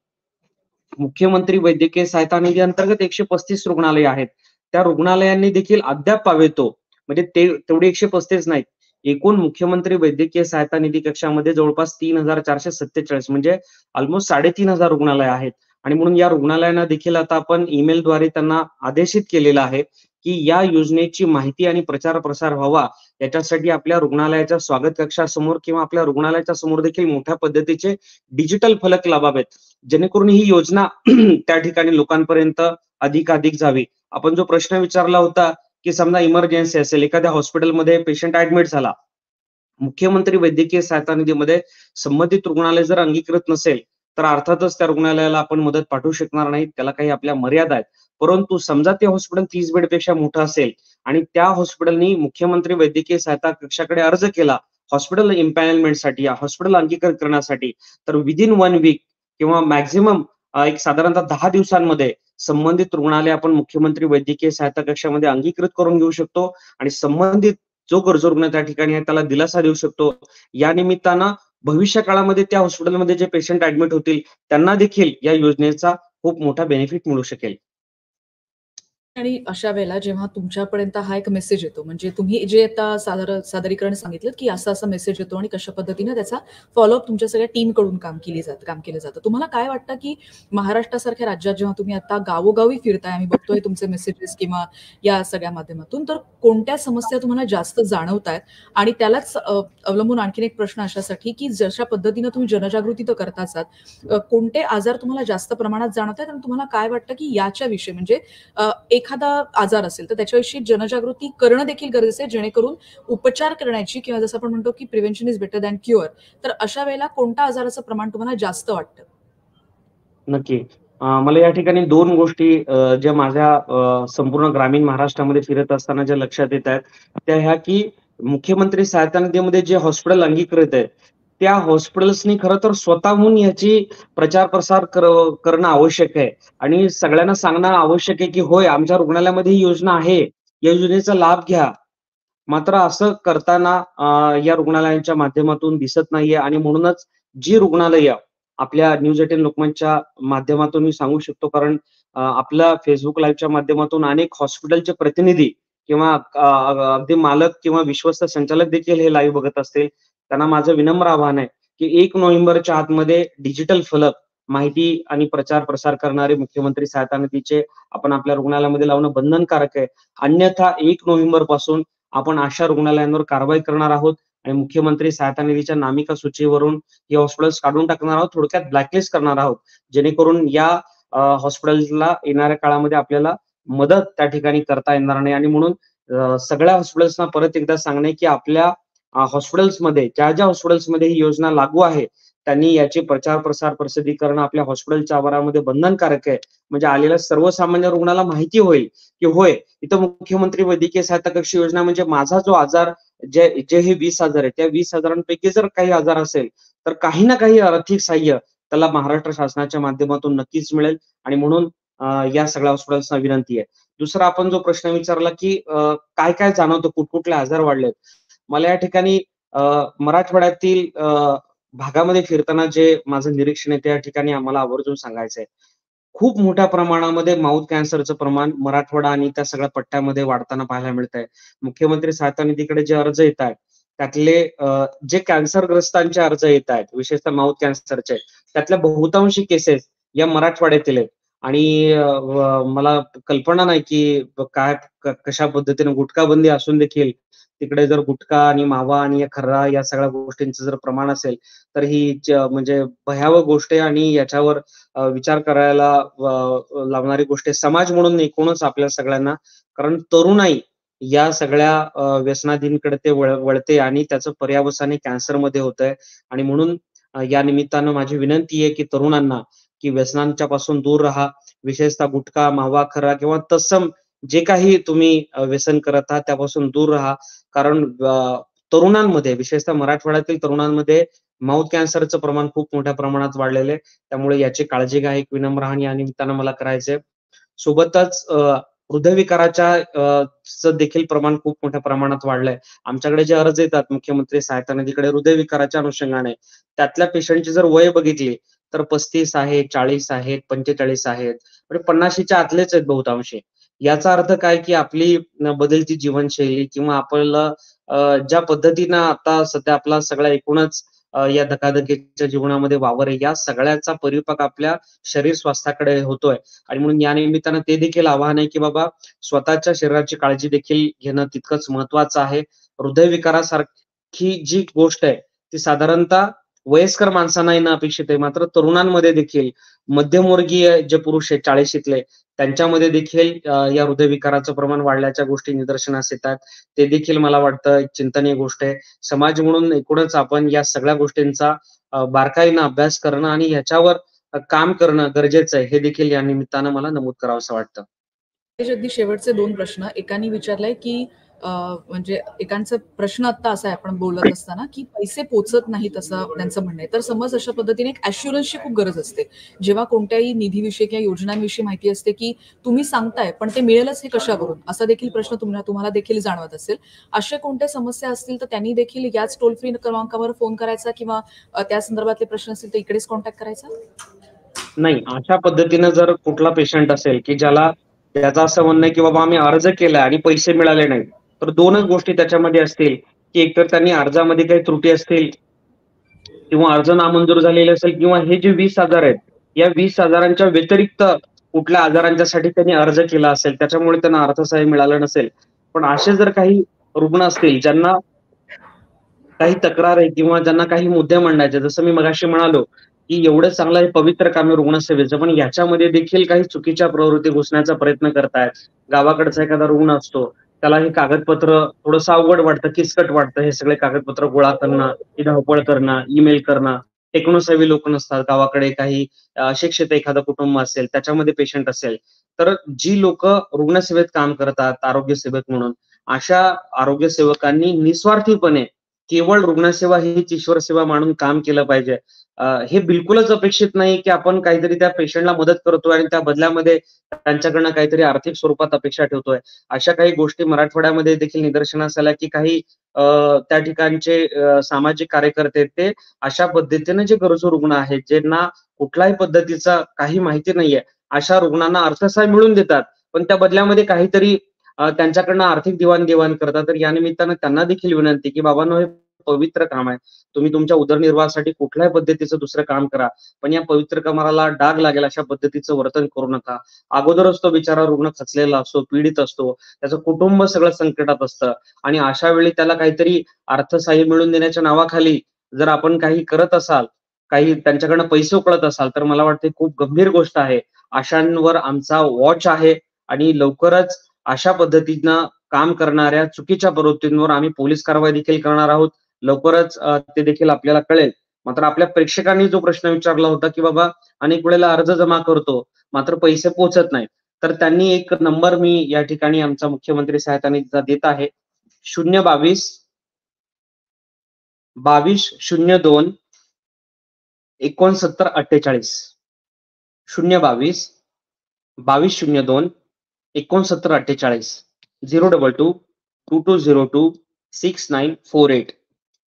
मुख्यमंत्री वैद्यकीय सहायता निधी अंतर्गत 135 रुग्णालय आहेत. त्या रुग्णालयांनी देखील अद्याप पावेतो म्हणजे तेवढे 135 नाहीत. एकूण मुख्यमंत्री वैद्यकीय सहायता निधी कक्षामध्ये जवळपास 3447 म्हणजे ऑलमोस्ट 3500 रुग्णालय आहेत आणि म्हणून या रुग्णालयांना देखील आता आपण ईमेलद्वारे त्यांना आदेशित केलेलं आहे, की या योजनेची माहिती आणि प्रचार प्रसार व्हावा याच्यासाठी आपल्या रुग्णालयाच्या स्वागत कक्षासमोर किंवा आपल्या रुग्णालयाच्या समोर देखील मोठ्या पद्धतीचे डिजिटल फलक लावावेत, जेणेकरून ही योजना त्या ठिकाणी लोकांपर्यंत अधिकाधिक जावी. आपण जो प्रश्न विचारला होता, की समजा इमर्जन्सी असेल, एखाद्या हॉस्पिटलमध्ये पेशंट ऍडमिट झाला, मुख्यमंत्री वैद्यकीय सहायता निधीमध्ये संबंधित रुग्णालय जर अंगीकृत नसेल तर अर्थातच त्या रुग्णालयाला आपण मदत पाठवू शकणार नाही. त्याला काही आपल्या मर्यादा आहेत. परंतु समजा ते हॉस्पिटल 30 बेडपेक्षा मोठं असेल आणि त्या हॉस्पिटलनी मुख्यमंत्री वैद्यकीय सहायता कक्षाकडे अर्ज केला हॉस्पिटल इम्पॅनलमेंटसाठी, हॉस्पिटल अंगीकृत करण्यासाठी, तर विदिन 1 वीक किंवा मॅक्झिमम एक साधारणतः 10 दिवसांमध्ये संबंधित रुग्णालय आपण मुख्यमंत्री वैद्यकीय सहायता कक्षामध्ये अंगीकृत करून घेऊ शकतो आणि संबंधित जो गरजू रुग्ण त्या ठिकाणी आहे त्याला दिलासा देऊ शकतो. या निमित्तानं भविष्य काळामध्ये त्या हॉस्पिटलमध्ये जे पेशंट ऍडमिट होतील त्यांना देखील या योजनेचा खूप मोठा बेनिफिट मिळू शकेल. आणि अशा वेळेला जेव्हा तुमच्यापर्यंत हा एक मेसेज येतो, म्हणजे तुम्ही जे आता सादरीकरण सांगितलं, की असा-असा मेसेज येतो आणि कशा पद्धतीने त्याचा फॉलोअप तुमच्या सगळ्या टीमकडून काम केलं जातं. तुम्हाला काय वाटतं, की महाराष्ट्रासारख्या राज्यात जेव्हा तुम्ही आता गावोगावी फिरताय, आम्ही बघतोय तुमचे मेसेजेस किंवा या सगळ्या माध्यमातून, तर कोणत्या समस्या तुम्हाला जास्त जाणवतायत? आणि त्यालाच अवलंबून आणखीन एक प्रश्न अशासाठी, की जशा पद्धतीनं तुम्ही जनजागृती तर करताच आहात, कोणते आजार तुम्हाला जास्त प्रमाणात जाणवतायत आणि तुम्हाला काय वाटतं, की याच्याविषयी म्हणजे एखादा आजार असेल तर त्याच्याविषयी जनजागृती करणं देखील गरजेचं आहे, जेणेकरून उपचार करण्याची किंवा जसं आपण म्हणतो की prevention is better than cure. तर अशा वेळेला कोणत्या आजाराचं प्रमाण तुम्हाला जास्त वाटतं? नक्की. मला या ठिकाणी 2 गोष्टी ज्या माझ्या संपूर्ण ग्रामीण महाराष्ट्रामध्ये फिरत असताना ज्या लक्षात येत आहेत, त्या ह्या की मुख्यमंत्री सहायता निधीमध्ये जे हॉस्पिटल अंगीकृत आहे, त्या हॉस्पिटल्सनी खरं तर स्वतःहून याची प्रचार-प्रसार करणं आवश्यक आहे आणि सगळ्यांना सांगणं आवश्यक आहे, की होय, आमच्या रुग्णालयामध्ये ही योजना आहे. या योजनेचा लाभ घ्या. मात्र असं करताना या रुग्णालयांच्या माध्यमातून दिसत नाहीये आणि म्हणूनच जी रुग्णालयं आपल्या न्यूज 18 लोकमतच्या माध्यमातून मी सांगू शकतो कारण आपल्या Facebook लाईव्हच्या माध्यमातून अनेक हॉस्पिटलचे प्रतिनिधी किंवा अगदी मालक किंवा विश्वस्त संचालक देखील हे लाईव्ह बघत असतील. त्यांना माझं विनम्र आव्हान आहे, की 1 नोव्हेंबरच्या आतमध्ये डिजिटल फलक, माहिती आणि प्रचार-प्रसार करणारे मुख्यमंत्री सहायता निधीचे आपण आपल्या रुग्णालयामध्ये लावणं बंधनकारक आहे. अन्यथा 1 नोव्हेंबर पासून आपण अशा रुग्णालयांवर कारवाई करणार आहोत आणि मुख्यमंत्री सहायता निधीच्या नामिका सूचीवरून हे हॉस्पिटल्स काढून टाकणार आहोत. थोडक्यात ब्लॅकलिस्ट करणार आहोत. जेणेकरून या हॉस्पिटल्सला येणाऱ्या काळामध्ये आपल्याला मदत त्या ठिकाणी करता येणार नाही आणि म्हणून सगळ्या हॉस्पिटल्सना परत एकदा सांगणे, की आपल्या हॉस्पिटल्समध्ये ज्या हॉस्पिटल्समध्ये ही योजना लागू आहे, त्यांनी याची प्रचार-प्रसार, प्रसिद्धी करणं आपल्या हॉस्पिटलच्या आवारामध्ये बंधनकारक आहे. म्हणजे आलेल्या सर्वसामान्य रुग्णाला माहिती होईल, की होय, इथं मुख्यमंत्री वैद्यकीय सहायता कक्ष योजना म्हणजे माझा जो आजार जे जे हे 20,000 आहे, त्या 20,000 जर काही आजार असेल, तर काही ना काही आर्थिक सहाय्य त्याला महाराष्ट्र शासनाच्या माध्यमातून नक्कीच मिळेल आणि म्हणून या सगळ्या हॉस्पिटल्सना विनंती आहे. दुसरा आपण जो प्रश्न विचारला, की काय-काय जाणवतं, कुठकुठले आजार वाढलेत? मला या ठिकाणी मराठवाड्यातील भागामध्ये फिरताना जे माझं निरीक्षण आहे, त्या ठिकाणी आम्हाला आवर्जून सांगायचंय. खूप मोठ्या प्रमाणामध्ये माउथ कॅन्सरचं प्रमाण मराठवाडा आणि त्या सगळ्या पट्ट्यामध्ये वाढताना पाहायला मिळतंय. मुख्यमंत्री सहायता निधीकडे जे अर्ज येतायत, त्यातले जे कॅन्सरग्रस्तांचे अर्ज येतायत, विशेषतः माउथ कॅन्सरचे, त्यातल्या बहुतांशी केसेस या मराठवाड्यातील आहेत आणि मला कल्पना नाही की काय कशा पद्धतीने गुटखाबंदी असून देखील तिकडे जर गुटखा आणि मावा आणि या खर्रा या सगळ्या गोष्टींचं जर प्रमाण असेल, तर ही म्हणजे भयावह गोष्ट आहे आणि याच्यावर विचार करायला लावणारी गोष्ट आहे. समाज म्हणून एकूणच आपल्या सगळ्यांना कारण तरुणाई या सगळ्या व्यसनाधींकडे ते वळते आणि त्याचं पर्यावसाने कॅन्सरमध्ये होतंय आणि म्हणून या निमित्तानं माझी विनंती आहे, की तरुणांना, की व्यसनांच्या पासून दूर राहा. विशेषतः गुटखा, मावा, खर्रा किंवा तत्सम जे काही तुम्ही व्यसन करत आहात त्यापासून दूर राहा. कारण तरुणांमध्ये विशेषतः मराठवाड्यातील तरुणांमध्ये माउथ कॅन्सरचं प्रमाण खूप मोठ्या प्रमाणात वाढलेलं आहे. त्यामुळे याची काळजी घ्या, एक विनम्र आवाहन या निमित्तानं मला करायचंय. सोबतच हृदयविकाराच्या चं देखील प्रमाण खूप मोठ्या प्रमाणात वाढलंय. आमच्याकडे जे अर्ज येतात मुख्यमंत्री सहायता निधीकडे हृदयविकाराच्या अनुषंगाने, त्यातल्या पेशंटची जर वय बघितली, तर 35 आहेत, 40 आहेत, 45 आहेत, म्हणजे 50च्या आतलेच आहेत बहुतांशी. याचा अर्थ काय, की आपली बदलती जीवनशैली किंवा आपल्याला ज्या पद्धतीनं आता सध्या आपला सगळा एकूणच या धकाधकीच्या जीवनामध्ये वावर आहे, या सगळ्याचा परिपाक आपल्या शरीर स्वास्थ्याकडे होतोय आणि म्हणून या निमित्तानं ते देखील आव्हान आहे, की बाबा स्वतःच्या शरीराची काळजी देखील घेणं तितकंच महत्वाचं आहे. हृदयविकारासारखी जी गोष्ट आहे, ती साधारणतः वयस्कर माणसांना येणं अपेक्षित आहे. मात्र तरुणांमध्ये देखील मध्यमवर्गीय जे पुरुष आहेत 40शीतले त्यांच्यामध्ये देखील या हृदयविकाराचं प्रमाण वाढल्याच्या गोष्टी निदर्शनास येतात. ते देखील मला वाटतं एक चिंतनीय गोष्ट आहे. समाज म्हणून एकूणच आपण या सगळ्या गोष्टींचा बारकाईनं अभ्यास करणं आणि ह्याच्यावर काम करणं गरजेचं आहे. हे देखील या निमित्तानं मला नमूद करावंसं वाटतं. अगदी शेवटचे 2 प्रश्न. एकाने विचारलाय, की म्हणजे एकांचा प्रश्न आत्ता असा आहे आपण बोलत असताना, की पैसे पोहचत नाहीत असं त्यांचं म्हणणं आहे. तर समज अशा पद्धतीने एक ॲश्युरन्सची खूप गरज असते. जेव्हा कोणत्याही निधीविषयी किंवा योजनांविषयी माहिती असते, की तुम्ही सांगताय, पण ते मिळेलच हे कशावरून? असा देखील प्रश्न तुम्हाला देखील जाणवत असेल. अशा कोणत्या समस्या असतील तर त्यांनी देखील याच टोल फ्री क्रमांकावर फोन करायचा किंवा त्या संदर्भातले प्रश्न असतील तर इकडेच कॉन्टॅक्ट करायचा? नाही, अशा पद्धतीनं जर कुठला पेशंट असेल, की ज्याला त्याचं असं म्हणणं आहे की बाबा आम्ही अर्ज केला आणि पैसे मिळाले नाही. तर दोनच गोष्टी त्याच्यामध्ये असतील, की एकतर त्यांनी अर्जामध्ये काही त्रुटी असतील किंवा अर्ज नामंजूर झालेले असेल किंवा हे जे 20,000 आहेत, या 20,000च्या व्यतिरिक्त कुठल्या आजारांच्यासाठी त्यांनी अर्ज केला असेल, त्याच्यामुळे त्यांना अर्थसहाय्य मिळालं नसेल. पण असे जर काही रुग्ण असतील ज्यांना काही तक्रार आहे किंवा ज्यांना काही मुद्दे मांडायचे, जसं मी मगाशी म्हणालो, की एवढं चांगलं हे पवित्र काम आहे रुग्णसेवेचं, पण याच्यामध्ये देखील काही चुकीच्या प्रवृत्ती घुसण्याचा प्रयत्न करतायत. गावाकडचा एखादा रुग्ण असतो, त्याला हे कागदपत्र थोडंसं अवघड वाटतं, किचकट वाटतं हे सगळे कागदपत्र गोळा करणं, ही धावपळ करणं, ईमेल करणं. टेक्नोसेवी लोक नसतात. गावाकडे काही अशिक्षित एखादं कुटुंब असेल, त्याच्यामध्ये पेशंट असेल, तर जी लोकं रुग्णसेवेत काम करतात, आरोग्य सेवक म्हणून, अशा आरोग्य सेवकांनी निस्वार्थीपणे केवळ रुग्णसेवा हीच ईश्वर सेवा मानून काम केलं पाहिजे. हे बिलकुलच अपेक्षित नाही, की आपण काहीतरी त्या पेशंटला मदत करतोय आणि त्या बदल्यामध्ये त्यांच्याकडनं काहीतरी आर्थिक स्वरूपात अपेक्षा ठेवतोय. अशा काही गोष्टी मराठवाड्यामध्ये देखील निदर्शनास आल्या, की काही त्या ठिकाणचे सामाजिक कार्यकर्ते ते अशा पद्धतीने जे गरजू रुग्ण आहेत, ज्यांना कुठल्याही पद्धतीचा काही माहिती नाहीये, अशा रुग्णांना अर्थसहाय्य मिळवून देतात. पण त्या बदल्यामध्ये काहीतरी त्यांच्याकडनं आर्थिक देवाण-घेवाण करतात. तर या निमित्तानं त्यांना देखील विनंती, की बाबांनो हे पवित्र काम आहे. तुम्ही तुमच्या उदरनिर्वाहासाठी कुठल्याही पद्धतीचं दुसरं काम करा. पण या पवित्र कामाला डाग लागेल अशा पद्धतीचं वर्तन करू नका. अगोदरच तो बिचारा रुग्ण खचलेला असतो, पीडित असतो. त्याचं कुटुंब सगळं संकटात असतं आणि अशा वेळी त्याला काहीतरी अर्थसहाय्य मिळवून देण्याच्या नावाखाली जर आपण काही करत असाल, काही त्यांच्याकडनं पैसे उकळत असाल, तर मला वाटते खूप गंभीर गोष्ट आहे. अशांवर आमचा वॉच आहे आणि लवकरच अशा पद्धतीनं काम करणाऱ्या चुकीच्या प्रवृत्तींवर आम्ही पोलीस कारवाई देखील करणार आहोत. लवकरच ते देखील आपल्याला कळेल. मात्र आपल्या प्रेक्षकांनी जो प्रश्न विचारला होता, की बाबा अनेक वेळेला अर्ज जमा करतो, मात्र पैसे पोहोचत नाहीत. तर त्यांनी एक नंबर मी या ठिकाणी आमचा मुख्यमंत्री सहायता निधीचा देत आहे. 022 2202 6948 022 2202 6948 022 2202 6948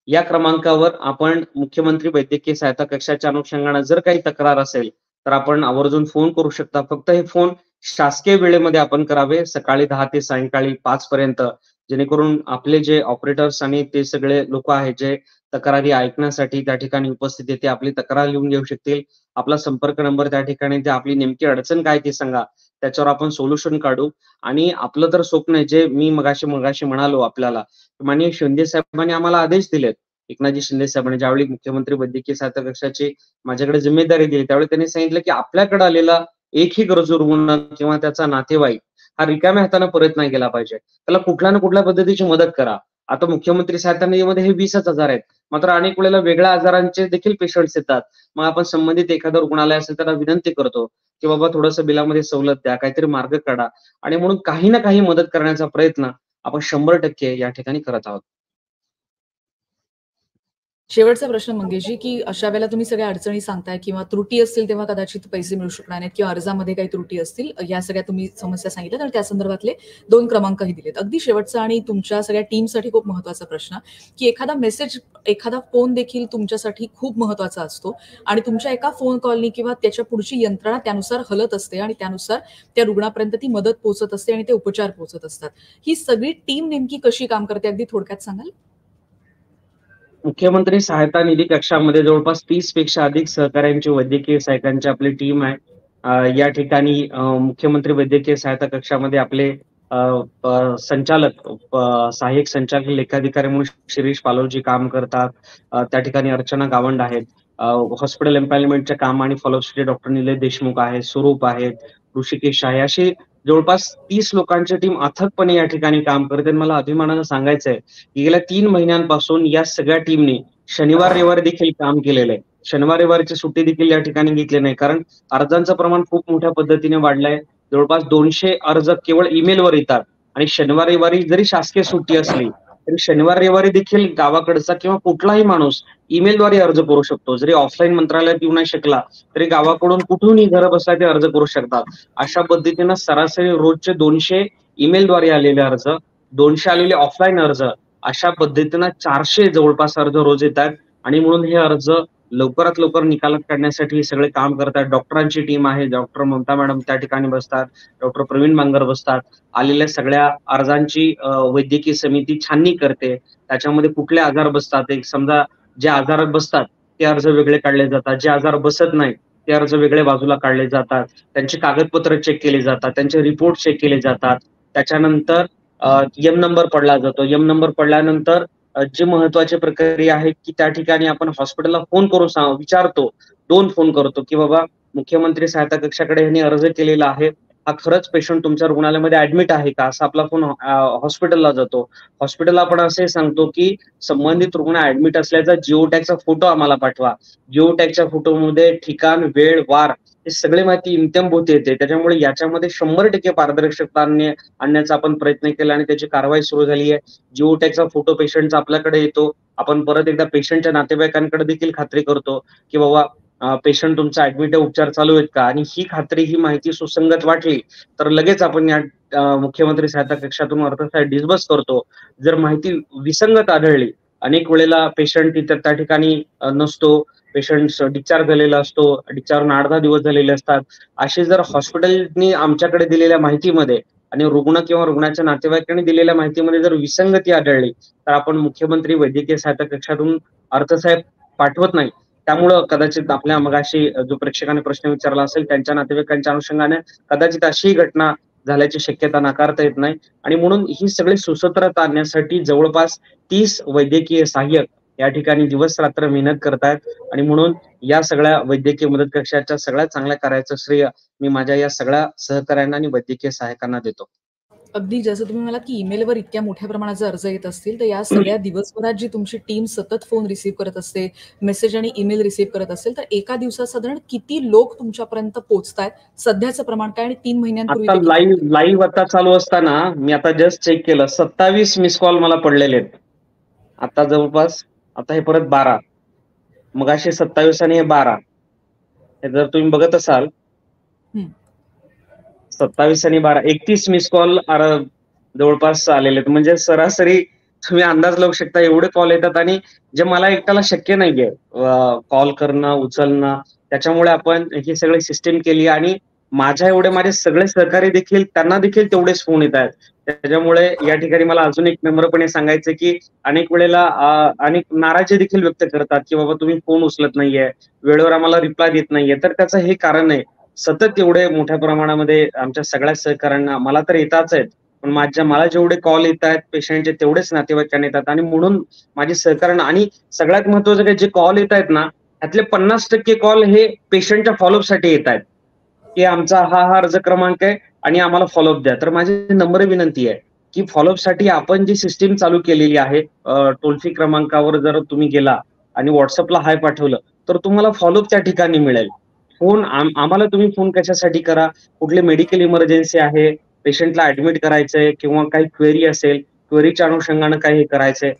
या क्रमांकावर आपण मुख्यमंत्री वैद्यकीय सहायता कक्षाच्या अनुषंगाने जर काही तक्रार असेल तर आपण आवर्जून फोन करू शकता. फक्त हे फोन शासकीय वेळेमध्ये आपण करावे, सकाळी 10 ते सायंकाळी 5 पर्यंत, जेणेकरून आपले जे ऑपरेटर्स आणि ते सगळे लोक आहेत जे तक्रारी ऐकण्यासाठी त्या ठिकाणी उपस्थित आहे, ते आपली तक्रार लिहून घेऊ शकतील. आपला संपर्क नंबर त्या ठिकाणी ते आपली नेमकी अडचण काय ते सांगा, त्याच्यावर आपण सोल्युशन काढू. आणि आपलं तर स्वप्न आहे, जे मी मगाशी म्हणालो आपल्याला, माननीय शिंदे साहेबांनी आम्हाला आदेश दिलेत. एकनाथजी शिंदे साहेबांनी ज्यावेळी मुख्यमंत्री वैद्यकीय सहायता कक्षाची माझ्याकडे जिम्मेदारी दिली, त्यावेळी त्यांनी सांगितलं, की आपल्याकडे आलेला एकही गरजू रुग्ण किंवा त्याचा नातेवाईक हा रिकाम्या हाताने परत नाही गेला पाहिजे. त्याला कुठल्या ना कुठल्या पद्धतीची मदत करा. आता मुख्यमंत्री सहायता निधीमध्ये हे 20,000 आहेत. मात्र अनेक वेळेला वेगळ्या आजारांचे देखील पेशंट्स येतात. मग आपण संबंधित एखादं रुग्णालय असेल त्याला विनंती करतो, की बाबा थोडंसं बिलामध्ये सवलत द्या, काहीतरी मार्ग काढा. आणि म्हणून काही ना काही मदत करण्याचा प्रयत्न आपण 100% या ठिकाणी करत आहोत. शेवटचा प्रश्न मंगेशजी, की अशा वेळेला तुम्ही सगळ्या अडचणी सांगताय किंवा त्रुटी असतील तेव्हा कदाचित पैसे मिळू शकणार नाहीत किंवा अर्जामध्ये काही त्रुटी असतील, या सगळ्या तुम्ही समस्या सांगितल्यात आणि त्या संदर्भातले 2 क्रमांकही दिलेत. अगदी शेवटचा आणि तुमच्या सगळ्या टीमसाठी खूप महत्त्वाचा प्रश्न, की एखादा मेसेज, एखादा फोन देखील तुमच्यासाठी खूप महत्त्वाचा असतो आणि तुमच्या एका फोन कॉलनी किंवा त्याच्या पुढची यंत्रणा त्यानुसार हलत असते आणि त्यानुसार त्या रुग्णापर्यंत ती मदत पोहोचत असते आणि ते उपचार पोहोचत असतात. ही सगळी टीम नेमकी कशी काम करते, अगदी थोडक्यात सांगाल? मुख्यमंत्री सहायता निधी कक्षामध्ये जवळपास 30 पेक्षा अधिक सहकाऱ्यांची वैद्यकीय सहायकांची आपली टीम आहे. या ठिकाणी मुख्यमंत्री वैद्यकीय सहायता कक्षामध्ये आपले संचालक, सहाय्यक संचालक लेखाधिकारी म्हणून शिरीष पालोजी काम करतात. त्या ठिकाणी अर्चना गावंड आहेत. हॉस्पिटल एम्पॅनलमेंटच्या काम आणि फॉलोअपसाठी डॉक्टर निलेश देशमुख आहेत, स्वरूप आहेत, ऋषिकेश आहे, अशी जवळपास 30 लोकांची टीम अथकपणे या ठिकाणी काम करते. मला अभिमानानं सांगायचंय, की गेल्या 3 महिन्यांपासून या सगळ्या टीमने शनिवार रविवारी देखील काम केलेलं आहे. शनिवार रविवारीची सुट्टी देखील या ठिकाणी घेतली नाही, कारण अर्जांचं प्रमाण खूप मोठ्या पद्धतीने वाढलंय. जवळपास 200 अर्ज केवळ ईमेलवर येतात आणि शनिवार रविवारी जरी शासकीय सुट्टी असली तरी शनिवार रविवारी देखील गावाकडचा किंवा कुठलाही माणूस ईमेलद्वारे अर्ज करू शकतो. जरी ऑफलाईन मंत्रालयात येऊ नाही शकला तरी गावाकडून कुठूनही घर बसल्या ते अर्ज करू शकतात. अशा पद्धतीनं सरासरी रोजचे 200 ईमेलद्वारे आलेले अर्ज, 200 आलेले ऑफलाईन अर्ज, अशा पद्धतीनं 400 जवळपास अर्ज रोज येतात आणि म्हणून हे अर्ज लवकरात लवकर निकालात काढण्यासाठी हे सगळे काम करतात. डॉक्टरांची टीम आहे. डॉक्टर ममता मॅडम त्या ठिकाणी बसतात. डॉक्टर प्रवीण बांगर बसतात. आलेल्या सगळ्या अर्जांची वैद्यकीय समिती छाननी करते. त्याच्यामध्ये कुठले आजार बसतात, एक समजा जे आजार बसतात ते अर्ज वेगळे काढले जातात. जे आजार बसत नाही ते अर्ज वेगळे बाजूला काढले जातात. त्यांची कागदपत्र चेक केली जातात. त्यांचे रिपोर्ट चेक केले जातात. त्याच्यानंतर एम नंबर पडला जातो. एम नंबर पडल्यानंतर जे महत्वाची प्रक्रिया आहे की त्या ठिकाणी आपण हॉस्पिटलला फोन करून विचारतो. 2 फोन करतो की बाबा मुख्यमंत्री सहायता कक्षाकडे यांनी अर्ज केलेला आहे. हा खरंच पेशंट तुमच्या रुग्णालयामध्ये ऍडमिट आहे का? असा आपला फोन हॉस्पिटलला जातो. हॉस्पिटलला आपण असे सांगतो की संबंधित रुग्ण ऍडमिट असल्याचा जिओ टॅगचा फोटो आम्हाला पाठवा. जिओ टॅगच्या फोटोमध्ये ठिकाण, वेळ, वार हे सगळी माहिती इत्थंभूत येते. त्याच्यामुळे याच्यामध्ये 100% पारदर्शकता आणण्याचा आपण प्रयत्न केला आणि त्याची कारवाई सुरू झाली आहे. जिओ टॅगचा फोटो पेशंटचा आपल्याकडे येतो. आपण परत एकदा पेशंटच्या नातेवाईकांकडे देखील खात्री करतो की बाबा पेशंट तुमचा ऍडमिट आहे, उपचार चालू आहेत का? आणि ही खात्री, ही माहिती सुसंगत वाटली तर लगेच आपण या मुख्यमंत्री सहायता कक्षातून अर्थसहाय्य डिस्बर्स करतो. जर माहिती विसंगत आढळली, अनेक वेळेला पेशंट तिथे त्या ठिकाणी नसतो, पेशंट डिस्चार्ज झालेला असतो, डिस्चार्ज 8-10 दिवस झालेले असतात. अशी जर हॉस्पिटलनी आमच्याकडे दिलेल्या माहितीमध्ये आणि रुग्ण किंवा रुग्णाच्या नातेवाईकांनी दिलेल्या माहितीमध्ये जर विसंगती आढळली तर आपण मुख्यमंत्री वैद्यकीय सहायता कक्षातून अर्थसहाय्य पाठवत नाही. त्यामुळं कदाचित आपल्या मगाशी जो प्रेक्षकाने प्रश्न विचारला असेल त्यांच्या नातेवाईकांच्या अनुषंगाने कदाचित अशीही घटना झाल्याची शक्यता नाकारता येत नाही. आणि म्हणून ही सगळी सुसूत्रता आणण्यासाठी जवळपास 30 वैद्यकीय सहाय्यक या ठिकाणी दिवस रात्र मेहनत करतायत. आणि म्हणून या सगळ्या वैद्यकीय मदत कक्षाच्या सगळ्या चांगल्या कार्याचं श्रेय मी माझ्या या सगळ्या सहकाऱ्यांना आणि वैद्यकीय सहाय्यकांना देतो. अगदी जसं तुम्ही म्हणालात की ईमेलवर इतक्या मोठ्या प्रमाणाचे अर्ज येत असतील, तर या सगळ्या दिवसभरात जी तुमची टीम सतत फोन रिसीव्ह करत असते, मेसेज आणि ईमेल रिसीव्ह करत असेल, तर एका दिवसात साधारण किती लोक तुमच्यापर्यंत पोहोचतायत? सध्याचं प्रमाण काय आणि 3 महिन्यांपूर्वी आता ते किती होते? लाईव्ह आता चालू असताना मी आता जस्ट चेक केलं, 27 मिस कॉल मला पडलेले आहेत. आता जवळपास आता हे परत 12, मगाशी 27 आणि हे 12. हे जर तुम्ही बघत असाल हं. 27 आणि 12 31 मिस कॉल जवळपास आलेले आहेत. म्हणजे सरासरी तुम्ही अंदाज लावू शकता एवढे कॉल येतात आणि जे मला एकट्याला शक्य नाहीये कॉल करणं, उचलणं. त्याच्यामुळे आपण ही सगळी सिस्टीम केली आणि माझे सगळे सहकारी देखील त्यांना देखील तेवढेच फोन येत आहेत. त्याच्यामुळे या ठिकाणी मला अजून एक नम्रपणे सांगायचं की अनेक वेळेला अनेक नाराजी देखील व्यक्त करतात की बाबा तुम्ही फोन उचलत नाहीये, वेळेवर आम्हाला रिप्लाय देत नाहीये. तर त्याचं हे कारण आहे. सतत एवढे मोठ्या प्रमाणामध्ये आमच्या सगळ्या सहकाऱ्यांना मला तर येताच आहेत. पण मला जेवढे कॉल येत आहेत पेशंटचे तेवढेच नातेवाईकांना येतात आणि म्हणून माझी सहकाऱ्यांना आणि सगळ्यात महत्वाचं काय जे कॉल येत आहेत ना त्यातले 50% कॉल हे पेशंटच्या फॉलोअपसाठी येत आहेत की आमचा हा अर्ज क्रमांक आहे आणि आम्हाला फॉलोअप द्या. तर माझी नम्र विनंती आहे की फॉलोअपसाठी आपण जी सिस्टीम चालू केलेली आहे टोल फ्री क्रमांकावर जर तुम्ही गेला आणि व्हॉट्सअपला हाय पाठवलं तर तुम्हाला फॉलोअप त्या ठिकाणी मिळेल. फोन आम्हाला तुम्ही फोन कशासाठी करा, कुठली मेडिकल इमर्जन्सी आहे, पेशंटला ऍडमिट करायचंय किंवा काही क्वेरी असेल, क्वेरीच्या अनुषंगानं काही करायचंय,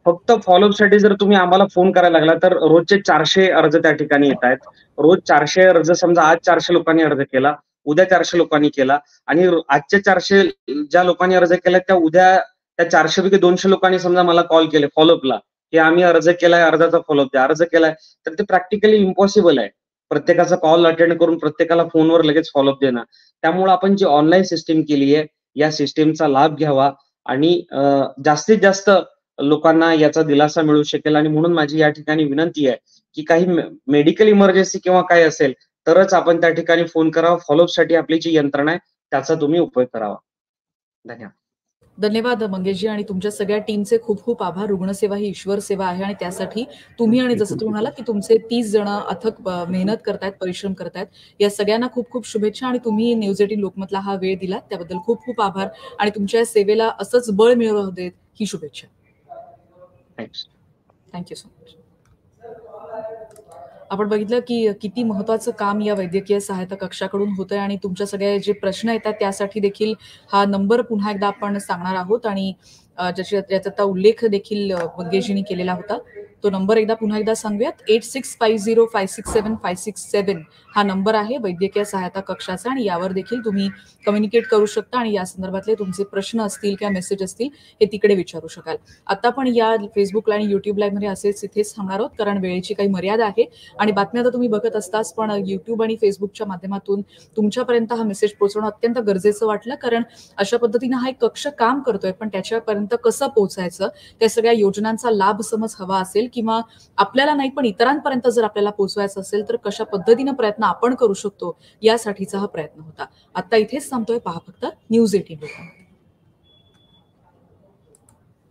फक्त फॉलोअपसाठी जर तुम्ही आम्हाला फोन करायला लागला तर रोजचे 400 अर्ज त्या ठिकाणी येत आहेत. रोज 400 अर्ज, समजा आज 400 लोकांनी अर्ज केला, उद्या 400 लोकांनी केला आणि आजचे 400 ज्या लोकांनी अर्ज केला त्या उद्या त्या 400 पैकी 200 लोकांनी समजा मला कॉल केले फॉलोअपला की आम्ही अर्ज केलाय, अर्जाचा फॉलोअप द्या, अर्ज केलाय, तर ते प्रॅक्टिकली इम्पॉसिबल आहे. प्रत्येकाचा कॉल अटेंड करून प्रत्येकाला फोनवर लगेच फॉलोअप देणं. त्यामुळे आपण जी ऑनलाईन सिस्टीम केली आहे या सिस्टीमचा लाभ घ्यावा आणि जास्तीत जास्त लोकांना याचा दिलासा मिळू शकेल. आणि म्हणून माझी या ठिकाणी विनंती आहे की काही मेडिकल इमर्जन्सी किंवा काय असेल तरच आपण त्या ठिकाणी फोन करावा. फॉलोअपसाठी आपली जी यंत्रणा आहे त्याचा तुम्ही उपयोग करावा. धन्यवाद. धन्यवाद मंगेशजी आणि तुमच्या सगळ्या टीमचे खूप खूप आभार. रुग्णसेवा ही ईश्वर सेवा आहे आणि त्यासाठी तुम्ही आणि जसं तुम्ही म्हणालात की तुमचे 30 जण अथक मेहनत करतायत, परिश्रम करतायत. या सगळ्यांना खूप खूप शुभेच्छा आणि तुम्ही न्यूज 18 लोकमतला हा वेळ दिलात त्याबद्दल खूप खूप आभार आणि तुमच्या सेवेला असंच बळ मिळवू देत ही शुभेच्छा. Thank you so much. आपण बघितलं की किती महत्वाचं काम या वैद्यकीय सहायता कक्षाकडून होतंय आणि तुमच्या सगळे जे प्रश्न येतात त्यासाठी देखील हा नंबर पुन्हा एकदा आपण सांगणार आहोत आणि ज्याचा उल्लेख देखील मंगेशजींनी केलेला होता. तो नंबर पुन्हा एकदा सांगूयात. 8650567567 हा नंबर आहे वैद्यकीय सहायता कक्षाचा आणि यावर देखील तुम्ही कम्युनिकेट करू शकता आणि या संदर्भातले तुमचे प्रश्न असतील किंवा मेसेज असतील हे तिकडे विचारू शकाल. आता पण या फेसबुकला आणि युट्यूब लाईव्ह मध्ये असेच इथेच थांबणार आहोत, कारण वेळेची काही मर्यादा आहे आणि बातम्या तर तुम्ही बघत असताच, पण युट्यूब आणि फेसबुकच्या माध्यमातून तुमच्यापर्यंत हा मेसेज पोहोचवणं अत्यंत गरजेचं वाटलं, कारण अशा पद्धतीनं हा एक कक्ष काम करतोय, पण त्याच्यापर्यंत कसं पोहोचायचं, त्या सगळ्या योजनांचा लाभ समज हवा असेल किंवा आपल्याला नाही पण इतरांपर्यंत जर आपल्याला पोहोचवायचं असेल तर कशा पद्धतीनं प्रयत्न आपण करू शकतो यासाठीचा हा प्रयत्न होता. आता इथेच थांबतोय. पहा फक्त न्यूज 18 लोकमत.